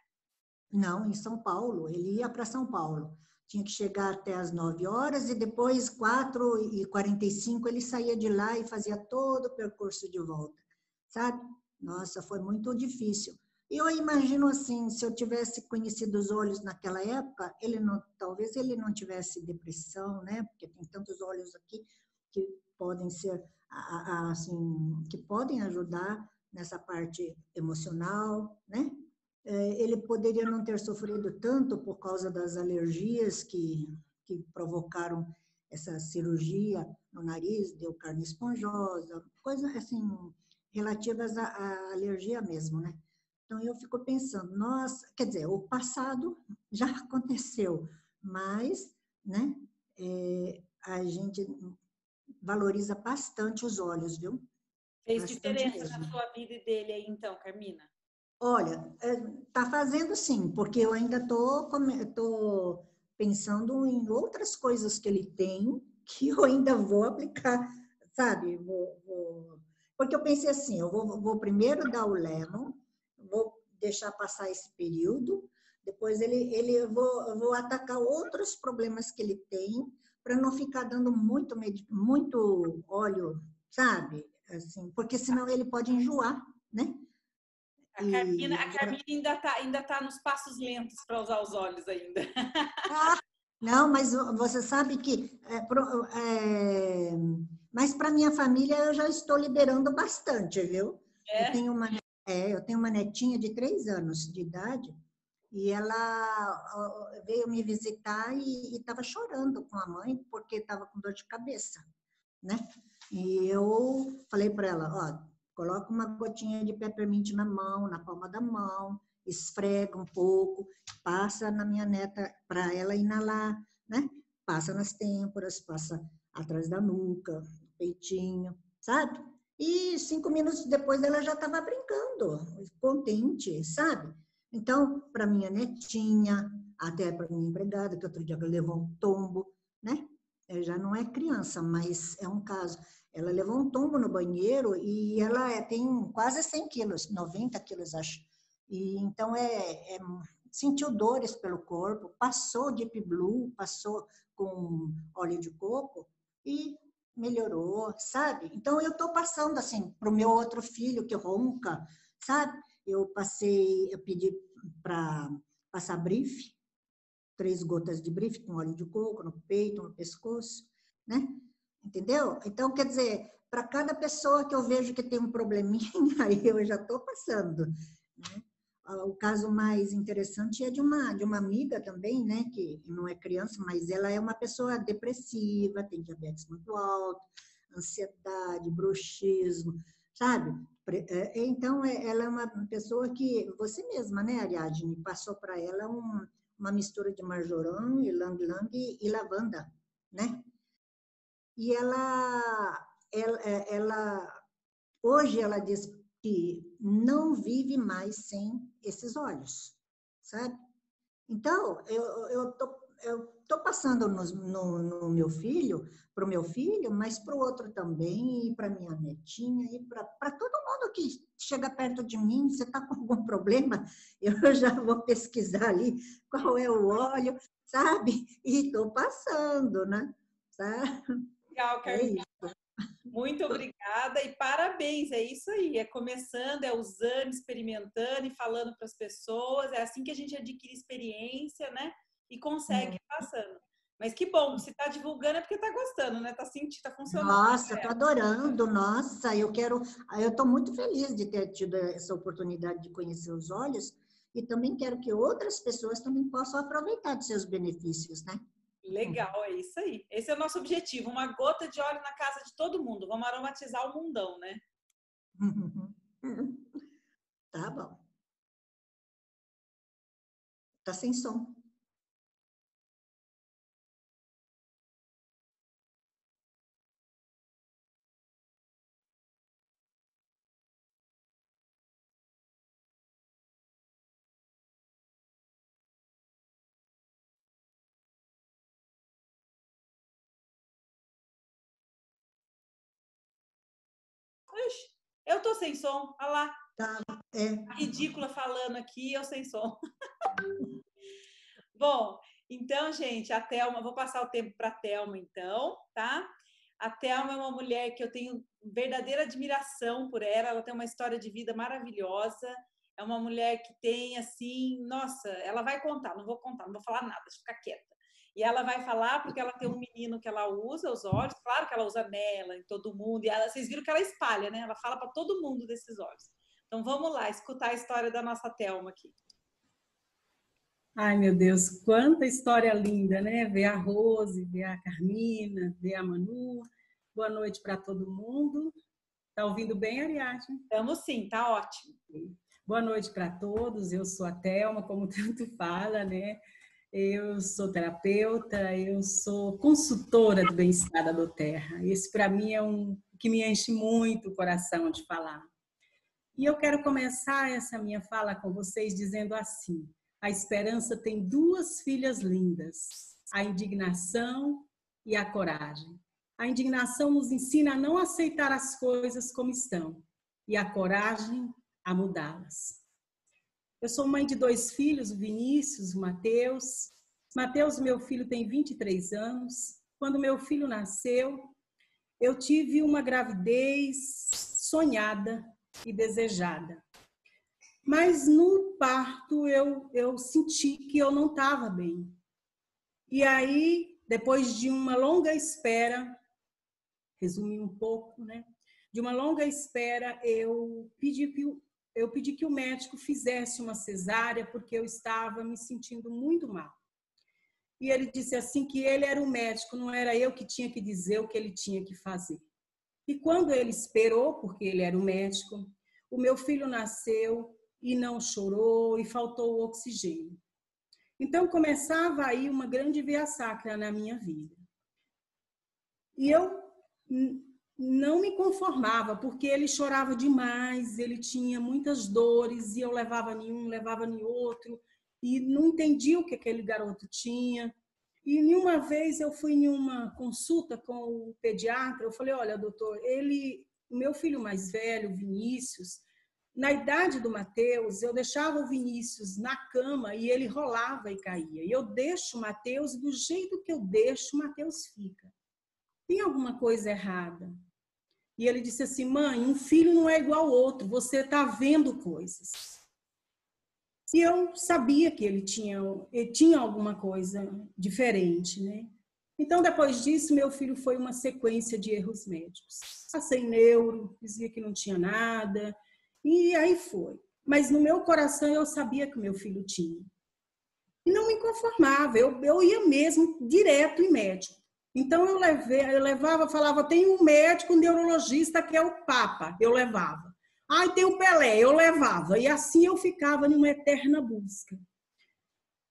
Não, em São Paulo, ele ia para São Paulo. Tinha que chegar até as 9 horas e depois, 4h45, ele saía de lá e fazia todo o percurso de volta, sabe? Nossa, foi muito difícil. E eu imagino assim, se eu tivesse conhecido os olhos naquela época, talvez ele não tivesse depressão, né? Porque tem tantos olhos aqui que podem ser, assim, que podem ajudar nessa parte emocional, né? Ele poderia não ter sofrido tanto por causa das alergias que provocaram essa cirurgia no nariz, deu carne esponjosa, coisas assim, relativas à alergia mesmo, né? Então, eu fico pensando, nossa, quer dizer, o passado já aconteceu, mas, né, a gente valoriza bastante os olhos, viu? Fez Bastante diferença mesmo. na sua vida e dele aí, então, Carmina? Olha, tá fazendo sim, porque eu ainda tô pensando em outras coisas que ele tem que eu ainda vou aplicar, sabe? Porque eu pensei assim, eu vou primeiro dar o Lemon, vou deixar passar esse período, depois eu vou atacar outros problemas que ele tem, para não ficar dando muito óleo, sabe? Assim, porque senão ele pode enjoar, né? A Carmina ainda tá nos passos lentos para usar os óleos ainda. Não, mas você sabe que... mas para minha família eu já estou liberando bastante, viu? É? Eu tenho uma netinha de 3 anos de idade e ela veio me visitar e estava chorando com a mãe porque estava com dor de cabeça, né? E eu falei para ela, ó, coloca uma gotinha de peppermint na mão, na palma da mão, esfrega um pouco, passa na minha neta para ela inalar, né? Passa nas têmporas, passa atrás da nuca, no peitinho, sabe? E 5 minutos depois ela já estava brincando, contente, sabe? Então, para minha netinha, até para minha empregada, que outro dia ela levou um tombo, né? Já não é criança, mas é um caso. Ela levou um tombo no banheiro e ela tem quase 100 quilos, 90 quilos, acho. E então, sentiu dores pelo corpo, passou Deep Blue, passou com óleo de coco e melhorou, sabe? Então, eu estou passando, assim, para o meu outro filho que ronca, sabe? Eu pedi para passar Brief, 3 gotas de Brief com óleo de coco no peito, no pescoço, né? Entendeu? Então, quer dizer, para cada pessoa que eu vejo que tem um probleminha, aí eu já estou passando, né? O caso mais interessante é de uma amiga também, né, que não é criança, mas ela é uma pessoa depressiva, tem diabetes muito alto, ansiedade, bruxismo, sabe? Então, ela é uma pessoa que, você mesma, né, Ariadne, passou para ela uma mistura de marjoram, ylang-ylang e lavanda, né? E hoje ela diz que não vive mais sem esses óleos, sabe? Então, eu tô passando no meu filho, para o meu filho, mas para o outro também, e para minha netinha, e para todo mundo que chega perto de mim, você está com algum problema, eu já vou pesquisar ali qual é o óleo, sabe? E estou passando, né? Sabe? Legal, Carmina. Muito obrigada e parabéns, é isso aí, é começando, é usando, experimentando e falando para as pessoas, é assim que a gente adquire experiência, né? E consegue ir passando. Mas que bom, se está divulgando é porque está gostando, né? Está sentindo, está funcionando. Nossa, estou adorando, nossa, eu estou muito feliz de ter tido essa oportunidade de conhecer os óleos e também quero que outras pessoas também possam aproveitar dos seus benefícios, né? Legal, é isso aí. Esse é o nosso objetivo, uma gota de óleo na casa de todo mundo. Vamos aromatizar o mundão, né? Tá bom. Tá sem som. Ixi, eu tô sem som, olha lá. Tá, A ridícula falando aqui, eu sem som. Bom, então, gente, a Thelma, vou passar o tempo para a Thelma, então, tá? A Thelma é uma mulher que eu tenho verdadeira admiração por ela tem uma história de vida maravilhosa, é uma mulher que tem, assim, nossa, ela vai contar, não vou falar nada, deixa eu ficar quieta. E ela vai falar porque ela tem um menino que ela usa os óleos, claro que ela usa nela, em todo mundo, e vocês viram que ela espalha, né? Ela fala para todo mundo desses óleos. Então, vamos lá, escutar a história da nossa Thelma aqui. Ai, meu Deus, quanta história linda, né? Ver a Rose, ver a Carmina, ver a Manu. Boa noite para todo mundo. Tá ouvindo bem, Ariadne? Estamos sim, tá ótimo. Boa noite para todos. Eu sou a Thelma, como tanto fala, né? Eu sou terapeuta, eu sou consultora do bem-estar da doTERRA. Esse, para mim, é que me enche muito o coração de falar. E eu quero começar essa minha fala com vocês dizendo assim: A esperança tem duas filhas lindas, a indignação e a coragem. A indignação nos ensina a não aceitar as coisas como estão e a coragem a mudá-las. Eu sou mãe de 2 filhos, o Vinícius, o Mateus. Mateus, meu filho, tem 23 anos. Quando meu filho nasceu, eu tive uma gravidez sonhada e desejada. Mas no parto eu senti que eu não estava bem. E aí, depois de uma longa espera, resumir um pouco, né? De uma longa espera, eu pedi que o médico fizesse uma cesárea, porque eu estava me sentindo muito mal. E ele disse assim que ele era o médico, não era eu que tinha que dizer o que ele tinha que fazer. E quando ele esperou, porque ele era o médico, o meu filho nasceu e não chorou e faltou o oxigênio. Então começava aí uma grande via-sacra na minha vida. E eu não me conformava, porque ele chorava demais, ele tinha muitas dores, e eu levava em um, levava em outro, e não entendia o que aquele garoto tinha. E nenhuma vez eu fui em uma consulta com o pediatra, eu falei, olha, doutor, o meu filho mais velho, Vinícius, na idade do Mateus, eu deixava o Vinícius na cama e ele rolava e caía. E eu deixo o Mateus, do jeito que eu deixo, o Mateus fica. Tem alguma coisa errada? E ele disse assim, mãe, um filho não é igual ao outro, você está vendo coisas. E eu sabia que ele tinha alguma coisa diferente, né? Então, depois disso, meu filho foi uma sequência de erros médicos. Passei neuro, dizia que não tinha nada, e aí foi. Mas no meu coração eu sabia que o meu filho tinha. E não me conformava, eu ia mesmo direto em médico. Então eu levava, falava, tem um médico, um neurologista que é o Papa, eu levava. Ai, tem o Pelé, eu levava. E assim eu ficava numa eterna busca.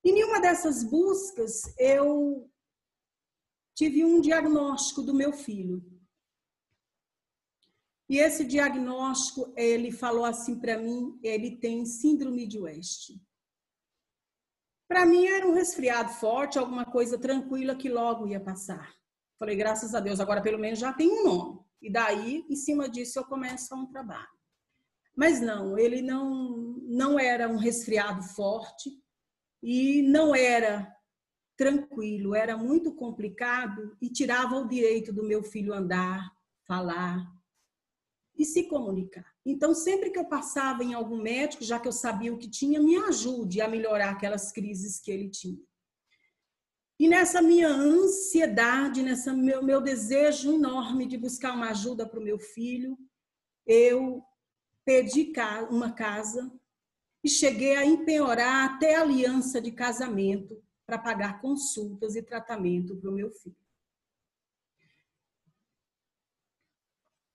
E em uma dessas buscas, eu tive um diagnóstico do meu filho. E esse diagnóstico, ele falou assim para mim, ele tem síndrome de West. Para mim era um resfriado forte, alguma coisa tranquila que logo ia passar. Falei, graças a Deus, agora pelo menos já tem um nome. E daí, em cima disso, eu começo um trabalho. Mas não, ele não era um resfriado forte e não era tranquilo, era muito complicado e tirava o direito do meu filho andar, falar e se comunicar. Então, sempre que eu passava em algum médico, já que eu sabia o que tinha, me ajude a melhorar aquelas crises que ele tinha. E nessa minha ansiedade, nesse meu desejo enorme de buscar uma ajuda para o meu filho, eu pedi uma casa e cheguei a empenhorar até a aliança de casamento para pagar consultas e tratamento para o meu filho.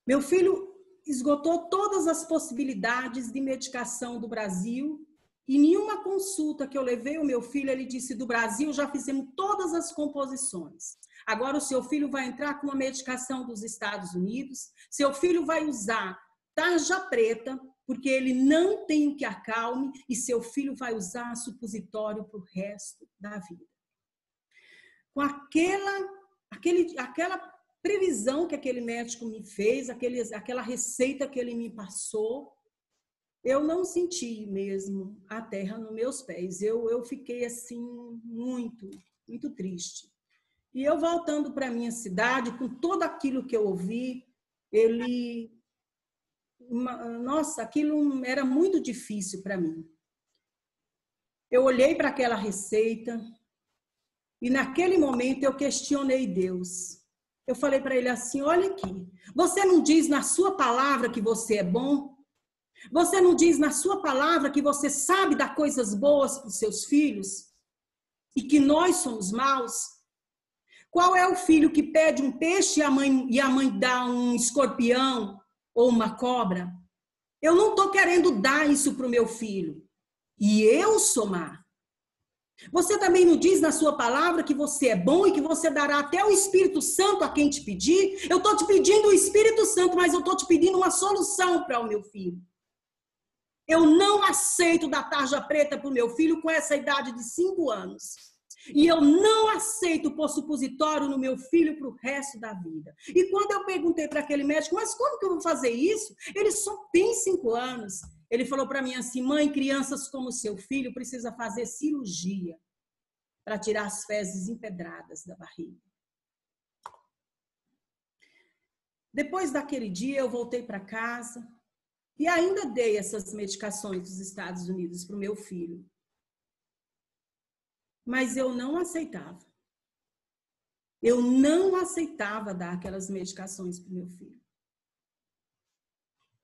Meu filho esgotou todas as possibilidades de medicação do Brasil e nenhuma consulta que eu levei o meu filho, ele disse, do Brasil já fizemos todas as composições. Agora o seu filho vai entrar com uma medicação dos Estados Unidos, seu filho vai usar tarja preta, porque ele não tem o que acalme, e seu filho vai usar supositório para o resto da vida. Com aquela previsão que aquele médico me fez, aquela receita que ele me passou, eu não senti mesmo a terra nos meus pés. Eu fiquei assim muito, muito triste. E eu voltando para a minha cidade, com tudo aquilo que eu ouvi, nossa, aquilo era muito difícil para mim. Eu olhei para aquela receita e naquele momento eu questionei Deus. Eu falei para ele assim, olha aqui, você não diz na sua palavra que você é bom? Você não diz na sua palavra que você sabe dar coisas boas para os seus filhos? E que nós somos maus? Qual é o filho que pede um peixe e a mãe dá um escorpião ou uma cobra? Eu não estou querendo dar isso para o meu filho. E eu sou má. Você também não diz na sua palavra que você é bom e que você dará até o Espírito Santo a quem te pedir? Eu estou te pedindo o Espírito Santo, mas eu estou te pedindo uma solução para o meu filho. Eu não aceito dar tarja preta para o meu filho com essa idade de 5 anos. E eu não aceito pôr supositório no meu filho para o resto da vida. E quando eu perguntei para aquele médico, mas como que eu vou fazer isso? Ele só tem 5 anos. Ele falou para mim assim, mãe, crianças como seu filho precisa fazer cirurgia para tirar as fezes empedradas da barriga. Depois daquele dia, eu voltei para casa e ainda dei essas medicações dos Estados Unidos para o meu filho. Mas eu não aceitava. Eu não aceitava dar aquelas medicações para o meu filho.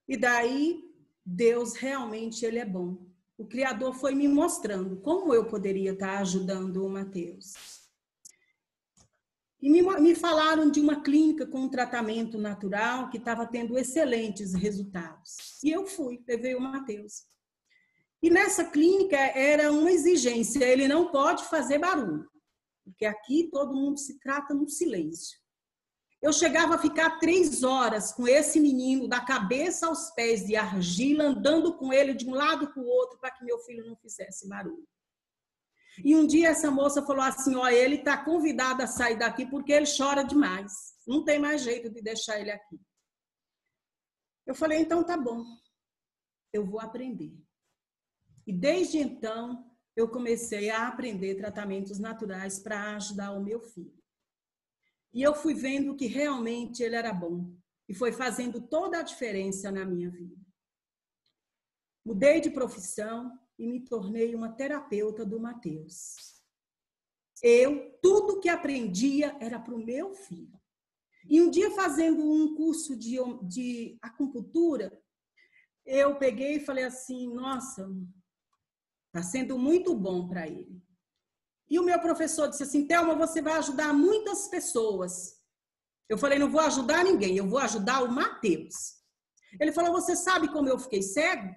E daí, Deus realmente, ele é bom. O Criador foi me mostrando como eu poderia estar ajudando o Mateus. E me falaram de uma clínica com um tratamento natural que estava tendo excelentes resultados. E eu fui, levei o Mateus. E nessa clínica era uma exigência, ele não pode fazer barulho, porque aqui todo mundo se trata no silêncio. Eu chegava a ficar 3 horas com esse menino, da cabeça aos pés de argila, andando com ele de um lado para o outro, para que meu filho não fizesse barulho. E um dia essa moça falou assim, ó, ele está convidado a sair daqui porque ele chora demais. Não tem mais jeito de deixar ele aqui. Eu falei, então tá bom, eu vou aprender. E desde então, eu comecei a aprender tratamentos naturais para ajudar o meu filho. E eu fui vendo que realmente ele era bom. E foi fazendo toda a diferença na minha vida. Mudei de profissão e me tornei uma terapeuta do Mateus. Tudo que aprendia era para o meu filho. E um dia, fazendo um curso de acupuntura, eu peguei e falei assim, nossa, está sendo muito bom para ele. E o meu professor disse assim, Thelma, você vai ajudar muitas pessoas. Eu falei, não vou ajudar ninguém, eu vou ajudar o Mateus. Ele falou, você sabe como eu fiquei cego?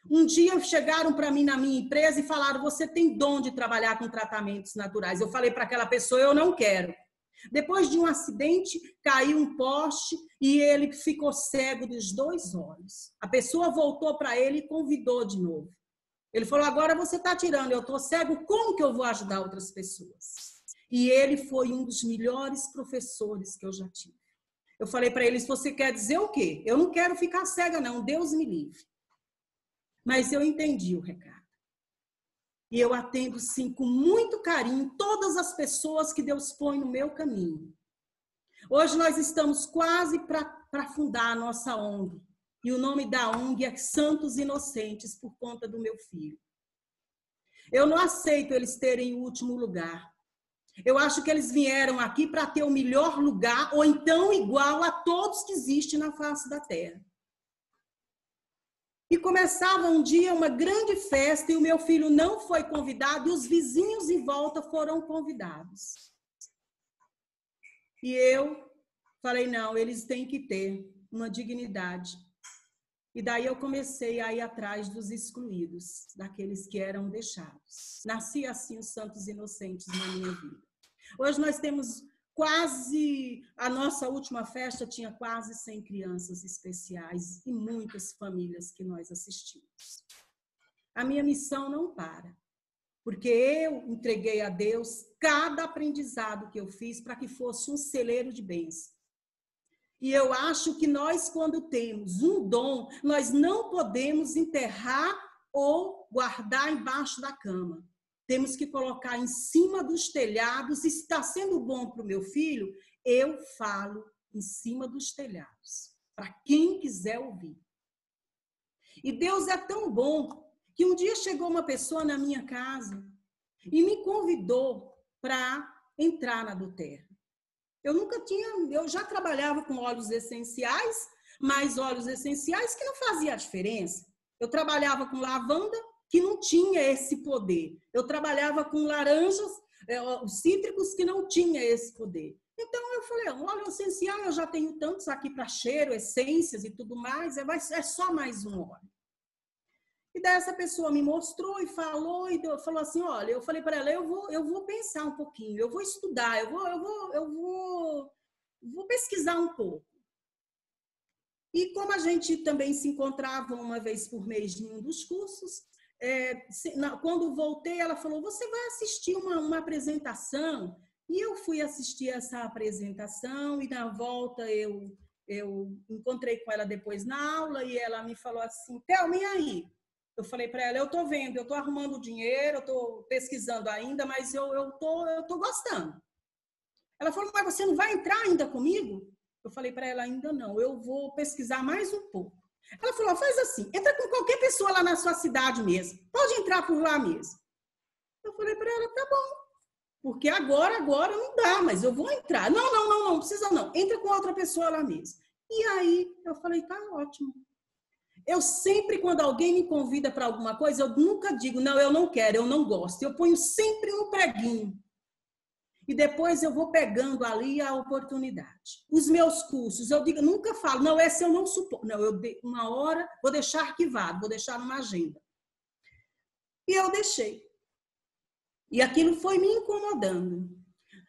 Um dia chegaram para mim na minha empresa e falaram, você tem dom de trabalhar com tratamentos naturais. Eu falei para aquela pessoa, eu não quero. Depois de um acidente, caiu um poste e ele ficou cego dos 2 olhos. A pessoa voltou para ele e convidou de novo. Ele falou, agora você está tirando, eu estou cego, como que eu vou ajudar outras pessoas? E ele foi um dos melhores professores que eu já tive. Eu falei para ele, você quer dizer o quê? Eu não quero ficar cega não, Deus me livre. Mas eu entendi o recado. E eu atendo, sim, com muito carinho, todas as pessoas que Deus põe no meu caminho. Hoje nós estamos quase para fundar a nossa ONG. E o nome da ONG é Santos Inocentes, por conta do meu filho. Eu não aceito eles terem o último lugar. Eu acho que eles vieram aqui para ter o melhor lugar, ou então igual a todos que existem na face da terra. E começava um dia uma grande festa e o meu filho não foi convidado e os vizinhos em volta foram convidados. E eu falei, não, eles têm que ter uma dignidade. E daí eu comecei a ir atrás dos excluídos, daqueles que eram deixados. Nasci assim os Santos Inocentes na minha vida. Hoje nós temos a nossa última festa tinha quase 100 crianças especiais e muitas famílias que nós assistimos. A minha missão não para, porque eu entreguei a Deus cada aprendizado que eu fiz para que fosse um celeiro de bênção. E eu acho que nós, quando temos um dom, nós não podemos enterrar ou guardar embaixo da cama. Temos que colocar em cima dos telhados. E se está sendo bom para o meu filho, eu falo em cima dos telhados, para quem quiser ouvir. E Deus é tão bom que um dia chegou uma pessoa na minha casa e me convidou para entrar na doTERRA. Eu já trabalhava com óleos essenciais, mas óleos essenciais que não fazia a diferença. Eu trabalhava com lavanda, que não tinha esse poder. Eu trabalhava com laranjas, cítricos, que não tinha esse poder. Então, eu falei, óleo essencial, eu já tenho tantos aqui para cheiro, essências e tudo mais, é só mais um óleo. E daí essa pessoa me mostrou e falou assim, olha, eu falei para ela, eu vou pensar um pouquinho, eu vou estudar, eu vou pesquisar um pouco. E como a gente também se encontrava uma vez por mês em um dos cursos, quando voltei, ela falou, você vai assistir uma apresentação? E eu fui assistir essa apresentação e na volta eu encontrei com ela depois na aula e ela me falou assim, Thelma, e aí? Eu falei para ela, eu estou vendo, eu estou arrumando dinheiro, eu estou pesquisando ainda, mas eu tô gostando. Ela falou, mas você não vai entrar ainda comigo? Eu falei para ela, ainda não, eu vou pesquisar mais um pouco. Ela falou, faz assim, entra com qualquer pessoa lá na sua cidade mesmo, pode entrar por lá mesmo. Eu falei para ela, tá bom, porque agora não dá, mas eu vou entrar. Não precisa não, entra com outra pessoa lá mesmo. E aí eu falei, tá ótimo. Eu sempre, quando alguém me convida para alguma coisa, eu nunca digo, não, eu não quero, eu não gosto. Eu ponho sempre um preguinho. E depois eu vou pegando ali a oportunidade. Os meus cursos, eu digo, nunca falo, não, esse eu não suporto. Não, eu uma hora vou deixar arquivado, vou deixar numa agenda. E eu deixei. E aquilo foi me incomodando.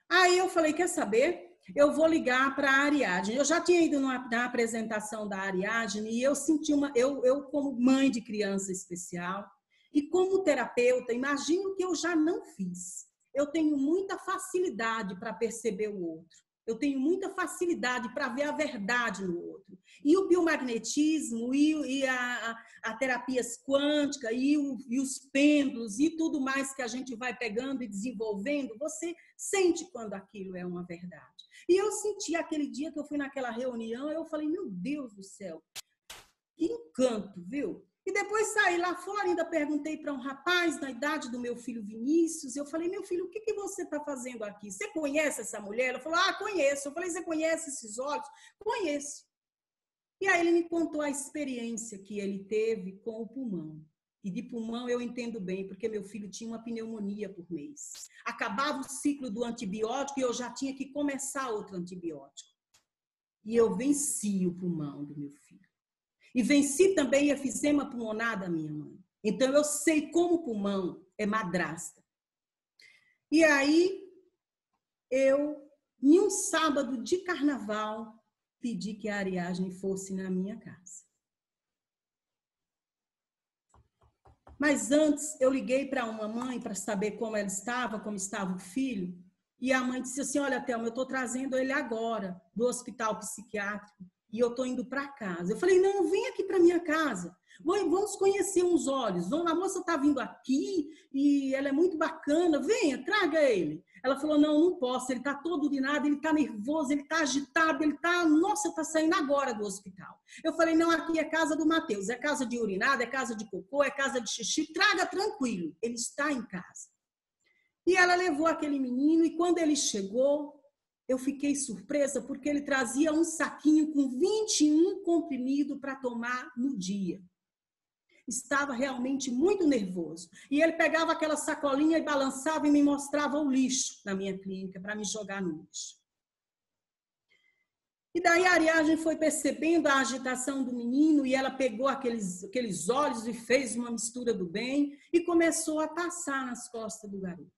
Aí eu falei, quer saber? Eu vou ligar para a Ariadne. Eu já tinha ido na apresentação da Ariadne e eu senti eu como mãe de criança especial e como terapeuta, imagino que eu já não fiz. Eu tenho muita facilidade para perceber o outro. Eu tenho muita facilidade para ver a verdade no outro. E o biomagnetismo, e a terapias quânticas, e os pêndulos, e tudo mais que a gente vai pegando e desenvolvendo, você sente quando aquilo é uma verdade. E eu senti aquele dia que eu fui naquela reunião, eu falei, meu Deus do céu, que encanto, viu? E depois saí lá fora, ainda perguntei para um rapaz da idade do meu filho Vinícius, eu falei, meu filho, o que você está fazendo aqui? Você conhece essa mulher? Ela falou, conheço. Eu falei, você conhece esses olhos? Conheço. E aí ele me contou a experiência que ele teve com o pulmão. E de pulmão eu entendo bem, porque meu filho tinha uma pneumonia por mês. Acabava o ciclo do antibiótico e eu já tinha que começar outro antibiótico. E eu venci o pulmão do meu filho. E venci também a efisema pulmonar da minha mãe. Então, eu sei como o pulmão é madrasta. E aí, em um sábado de carnaval, pedi que a Ariadne fosse na minha casa. Mas antes, eu liguei para uma mãe para saber como ela estava, como estava o filho. E a mãe disse assim, olha, Thelma, eu estou trazendo ele agora do hospital psiquiátrico. E eu estou indo para casa. Eu falei, não, vem aqui para minha casa. Vamos conhecer uns olhos. A moça está vindo aqui e ela é muito bacana. Venha, traga ele. Ela falou, não posso. Ele está todo urinado, ele está nervoso, ele está agitado, ele está... Nossa, está saindo agora do hospital. Eu falei, não, aqui é casa do Matheus. É casa de urinado, é casa de cocô, é casa de xixi. Traga tranquilo. Ele está em casa. E ela levou aquele menino e quando ele chegou... Eu fiquei surpresa porque ele trazia um saquinho com 21 comprimidos para tomar no dia. Estava realmente muito nervoso. E ele pegava aquela sacolinha e balançava e me mostrava o lixo na minha clínica para me jogar no lixo. E daí a Ariadne foi percebendo a agitação do menino e ela pegou aqueles olhos e fez uma mistura do bem e começou a passar nas costas do garoto.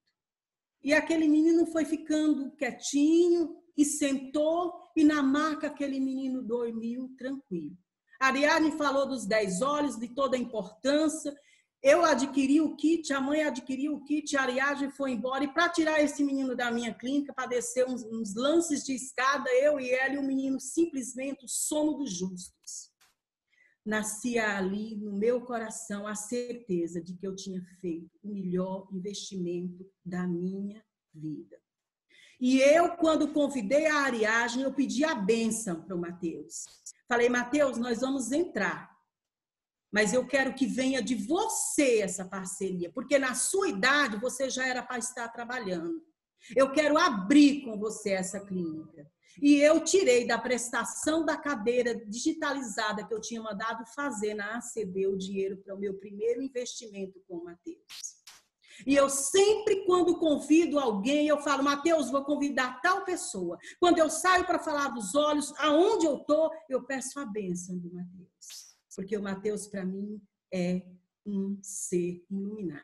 E aquele menino foi ficando quietinho e sentou e na maca aquele menino dormiu tranquilo. A Ariadne falou dos 10 olhos, de toda a importância. Eu adquiri o kit, a mãe adquiriu o kit, a Ariadne foi embora. E para tirar esse menino da minha clínica, para descer uns lances de escada, eu e ela e o menino simplesmente o sono dos justos. Nascia ali no meu coração a certeza de que eu tinha feito o melhor investimento da minha vida. E eu, quando convidei a Ariadne, eu pedi a bênção para o Matheus. Falei, Matheus, nós vamos entrar, mas eu quero que venha de você essa parceria, porque na sua idade você já era para estar trabalhando. Eu quero abrir com você essa clínica. E eu tirei da prestação da cadeira digitalizada que eu tinha mandado fazer na ACD o dinheiro para o meu primeiro investimento com o Matheus. E eu sempre, quando convido alguém, eu falo, Matheus, vou convidar tal pessoa. Quando eu saio para falar dos olhos, aonde eu estou, eu peço a bênção do Matheus. Porque o Matheus, para mim, é um ser iluminado.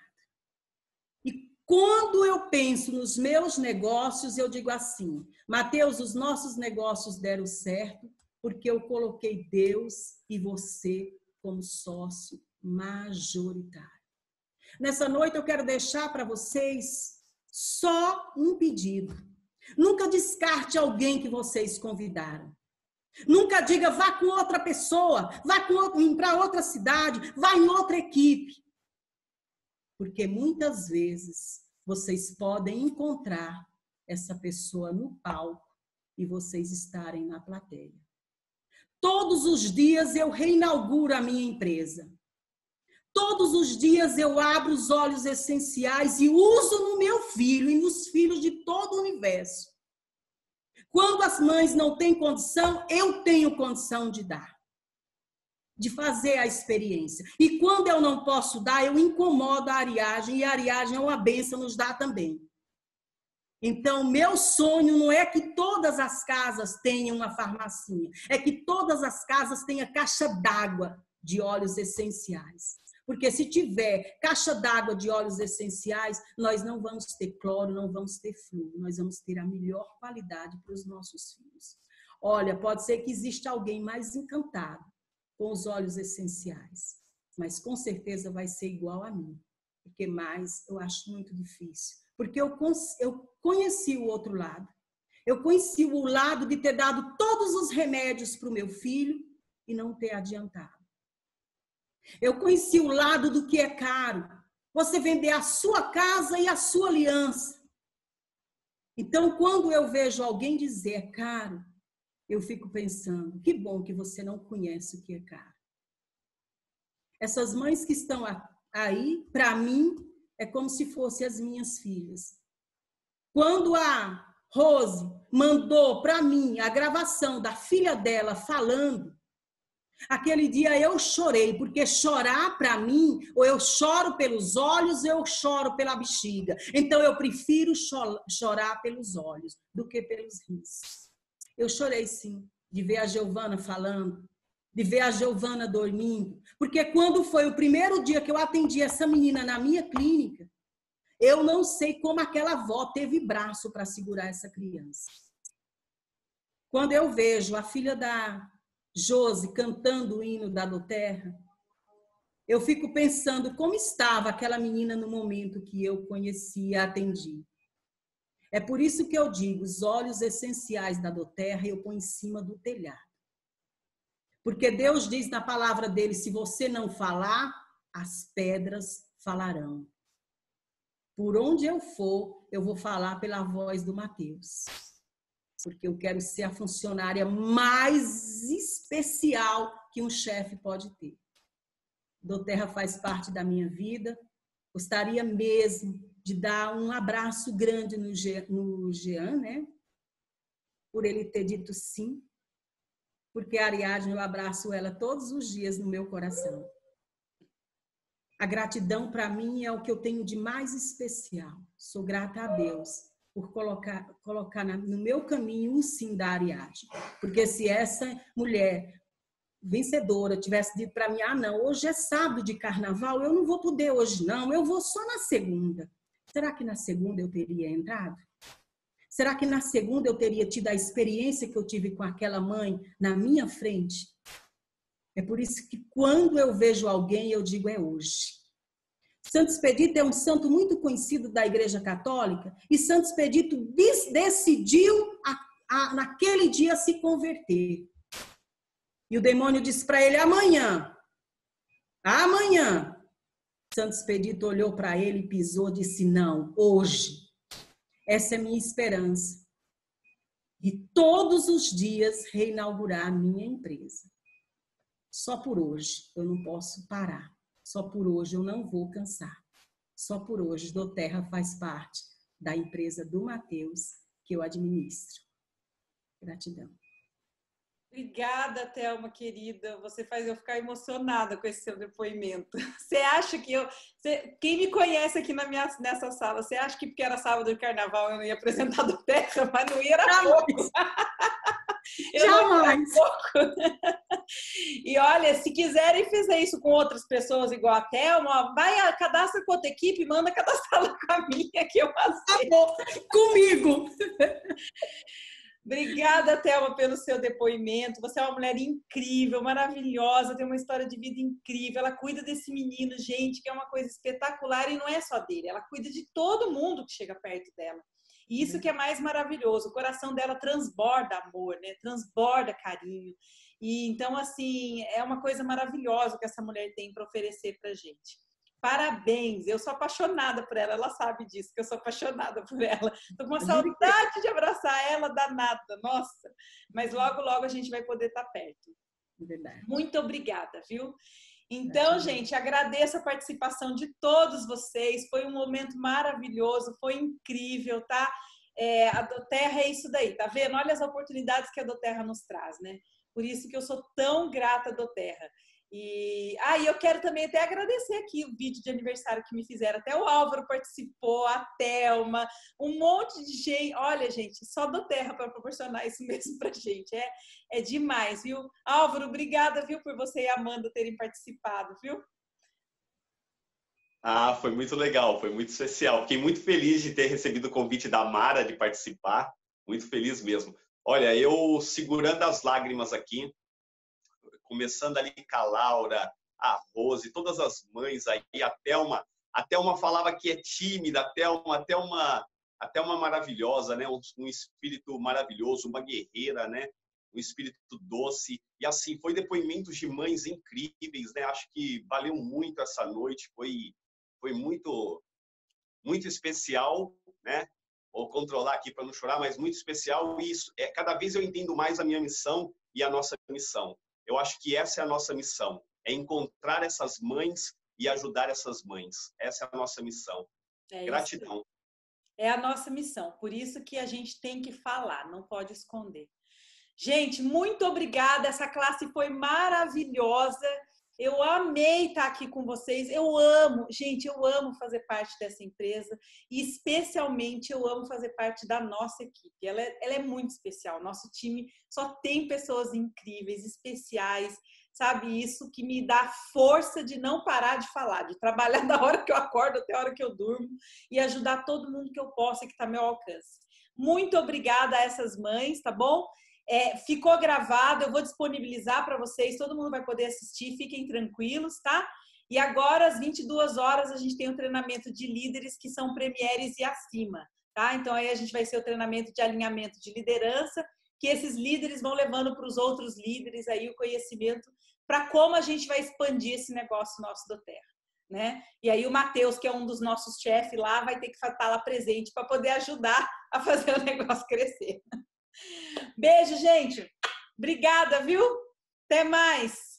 E quando eu penso nos meus negócios, eu digo assim, Matheus, os nossos negócios deram certo porque eu coloquei Deus e você como sócio majoritário. Nessa noite eu quero deixar para vocês só um pedido. Nunca descarte alguém que vocês convidaram. Nunca diga, vá com outra pessoa, vá para outra cidade, vá em outra equipe. Porque muitas vezes vocês podem encontrar essa pessoa no palco e vocês estarem na plateia. Todos os dias eu reinauguro a minha empresa. Todos os dias eu abro os óleos essenciais e uso no meu filho e nos filhos de todo o universo. Quando as mães não têm condição, eu tenho condição de dar, de fazer a experiência. E quando eu não posso dar, eu incomodo a Ariadne, e a Ariadne é uma bênção, nos dá também. Então, meu sonho não é que todas as casas tenham uma farmacinha, é que todas as casas tenham caixa d'água de óleos essenciais. Porque se tiver caixa d'água de óleos essenciais, nós não vamos ter cloro, não vamos ter flúor, nós vamos ter a melhor qualidade para os nossos filhos. Olha, pode ser que exista alguém mais encantado com os óleos essenciais, mas com certeza vai ser igual a mim, porque mais eu acho muito difícil. Porque eu conheci o outro lado. Eu conheci o lado de ter dado todos os remédios para o meu filho e não ter adiantado. Eu conheci o lado do que é caro. Você vender a sua casa e a sua aliança. Então, quando eu vejo alguém dizer caro, eu fico pensando, que bom que você não conhece o que é caro. Essas mães que estão aí, para mim, é como se fossem as minhas filhas. Quando a Rose mandou para mim a gravação da filha dela falando, aquele dia eu chorei, porque chorar para mim, ou eu choro pelos olhos, ou eu choro pela bexiga. Então eu prefiro chorar pelos olhos do que pelos rins. Eu chorei sim, de ver a Giovana falando, de ver a Giovana dormindo, porque quando foi o primeiro dia que eu atendi essa menina na minha clínica, eu não sei como aquela avó teve braço para segurar essa criança. Quando eu vejo a filha da Josi cantando o hino da Doterra, eu fico pensando como estava aquela menina no momento que eu conheci e atendi. É por isso que eu digo, os óleos essenciais da Doterra eu ponho em cima do telhado. Porque Deus diz na palavra dele, se você não falar, as pedras falarão. Por onde eu for, eu vou falar pela voz do Mateus. Porque eu quero ser a funcionária mais especial que um chefe pode ter. Doterra faz parte da minha vida. Gostaria mesmo de dar um abraço grande no Jean, né? Por ele ter dito sim. Porque a Ariadne, eu abraço ela todos os dias no meu coração. A gratidão para mim é o que eu tenho de mais especial. Sou grata a Deus por colocar no meu caminho o sim da Ariadne. Porque se essa mulher vencedora tivesse dito para mim, não, hoje é sábado de carnaval, eu não vou poder hoje não, eu vou só na segunda. Será que na segunda eu teria entrado? Será que na segunda eu teria tido a experiência que eu tive com aquela mãe na minha frente? É por isso que quando eu vejo alguém, eu digo, é hoje. Santo Expedito é um santo muito conhecido da Igreja Católica e Santo Expedito decidiu naquele dia se converter. E o demônio disse para ele, amanhã. Santo Expedito olhou para ele e pisou e disse, não, hoje. Essa é a minha esperança. E todos os dias reinaugurar a minha empresa. Só por hoje eu não posso parar. Só por hoje eu não vou cansar. Só por hoje Doterra faz parte da empresa do Mateus que eu administro. Gratidão. Obrigada, Thelma, querida. Você faz eu ficar emocionada com esse seu depoimento. Você acha que quem me conhece aqui nessa sala, você acha que porque era sábado de carnaval eu não ia apresentar Doterra, mas não ia era pouco. Jamais. E olha, se quiserem fazer isso com outras pessoas igual a Thelma, vai, cadastra com outra equipe, manda cadastrar com a minha que eu faço. Tá bom, comigo. Obrigada, Thelma, pelo seu depoimento. Você é uma mulher incrível, maravilhosa, tem uma história de vida incrível. Ela cuida desse menino, gente, que é uma coisa espetacular e não é só dele. Ela cuida de todo mundo que chega perto dela. E isso que é mais maravilhoso. O coração dela transborda amor, né? Transborda carinho. E então, assim, é uma coisa maravilhosa que essa mulher tem para oferecer para gente. Parabéns, eu sou apaixonada por ela sabe disso, que eu sou apaixonada por ela. Tô com uma saudade de abraçar ela, danada, nossa. Mas logo, logo a gente vai poder estar perto. Verdade. Muito obrigada, viu? Então, gente, agradeço a participação de todos vocês, foi um momento maravilhoso, foi incrível, tá? A doTERRA é isso daí, tá vendo? Olha as oportunidades que a doTERRA nos traz, né? Por isso que eu sou tão grata à doTERRA. E eu quero também até agradecer aqui o vídeo de aniversário que me fizeram. Até o Álvaro participou, a Thelma, um monte de gente. Olha, gente, só doTERRA para proporcionar isso mesmo pra gente. É demais, viu? Álvaro, obrigada, viu, por você e a Amanda terem participado, viu? Foi muito legal, foi muito especial. Fiquei muito feliz de ter recebido o convite da Mara de participar. Muito feliz mesmo. Olha, eu segurando as lágrimas aqui, começando ali com a Laura, a Rose, todas as mães aí, a Thelma falava que é tímida, a Thelma maravilhosa, né? Um espírito maravilhoso, uma guerreira, né? Um espírito doce. E assim, foi depoimentos de mães incríveis, né? Acho que valeu muito essa noite, foi muito, muito especial, né? Vou controlar aqui para não chorar, mas muito especial. E isso, cada vez eu entendo mais a minha missão e a nossa missão. Eu acho que essa é a nossa missão, é encontrar essas mães e ajudar essas mães. Essa é a nossa missão. Gratidão. É a nossa missão, por isso que a gente tem que falar, não pode esconder. Gente, muito obrigada, essa classe foi maravilhosa. Eu amei estar aqui com vocês, eu amo fazer parte dessa empresa e especialmente eu amo fazer parte da nossa equipe, ela é muito especial, nosso time só tem pessoas incríveis, especiais, sabe, isso que me dá força de não parar de falar, de trabalhar da hora que eu acordo até a hora que eu durmo e ajudar todo mundo que eu possa, que está ao meu alcance. Muito obrigada a essas mães, tá bom? Ficou gravado, eu vou disponibilizar para vocês, todo mundo vai poder assistir, fiquem tranquilos, tá? E agora, às 22 horas, a gente tem o treinamento de líderes que são premieres e acima, tá? Então, aí a gente vai ser o treinamento de alinhamento de liderança, que esses líderes vão levando para os outros líderes aí o conhecimento para como a gente vai expandir esse negócio nosso doTERRA, né? E aí o Matheus, que é um dos nossos chefes lá, vai ter que estar lá presente para poder ajudar a fazer o negócio crescer. Beijo, gente. Obrigada, viu? Até mais.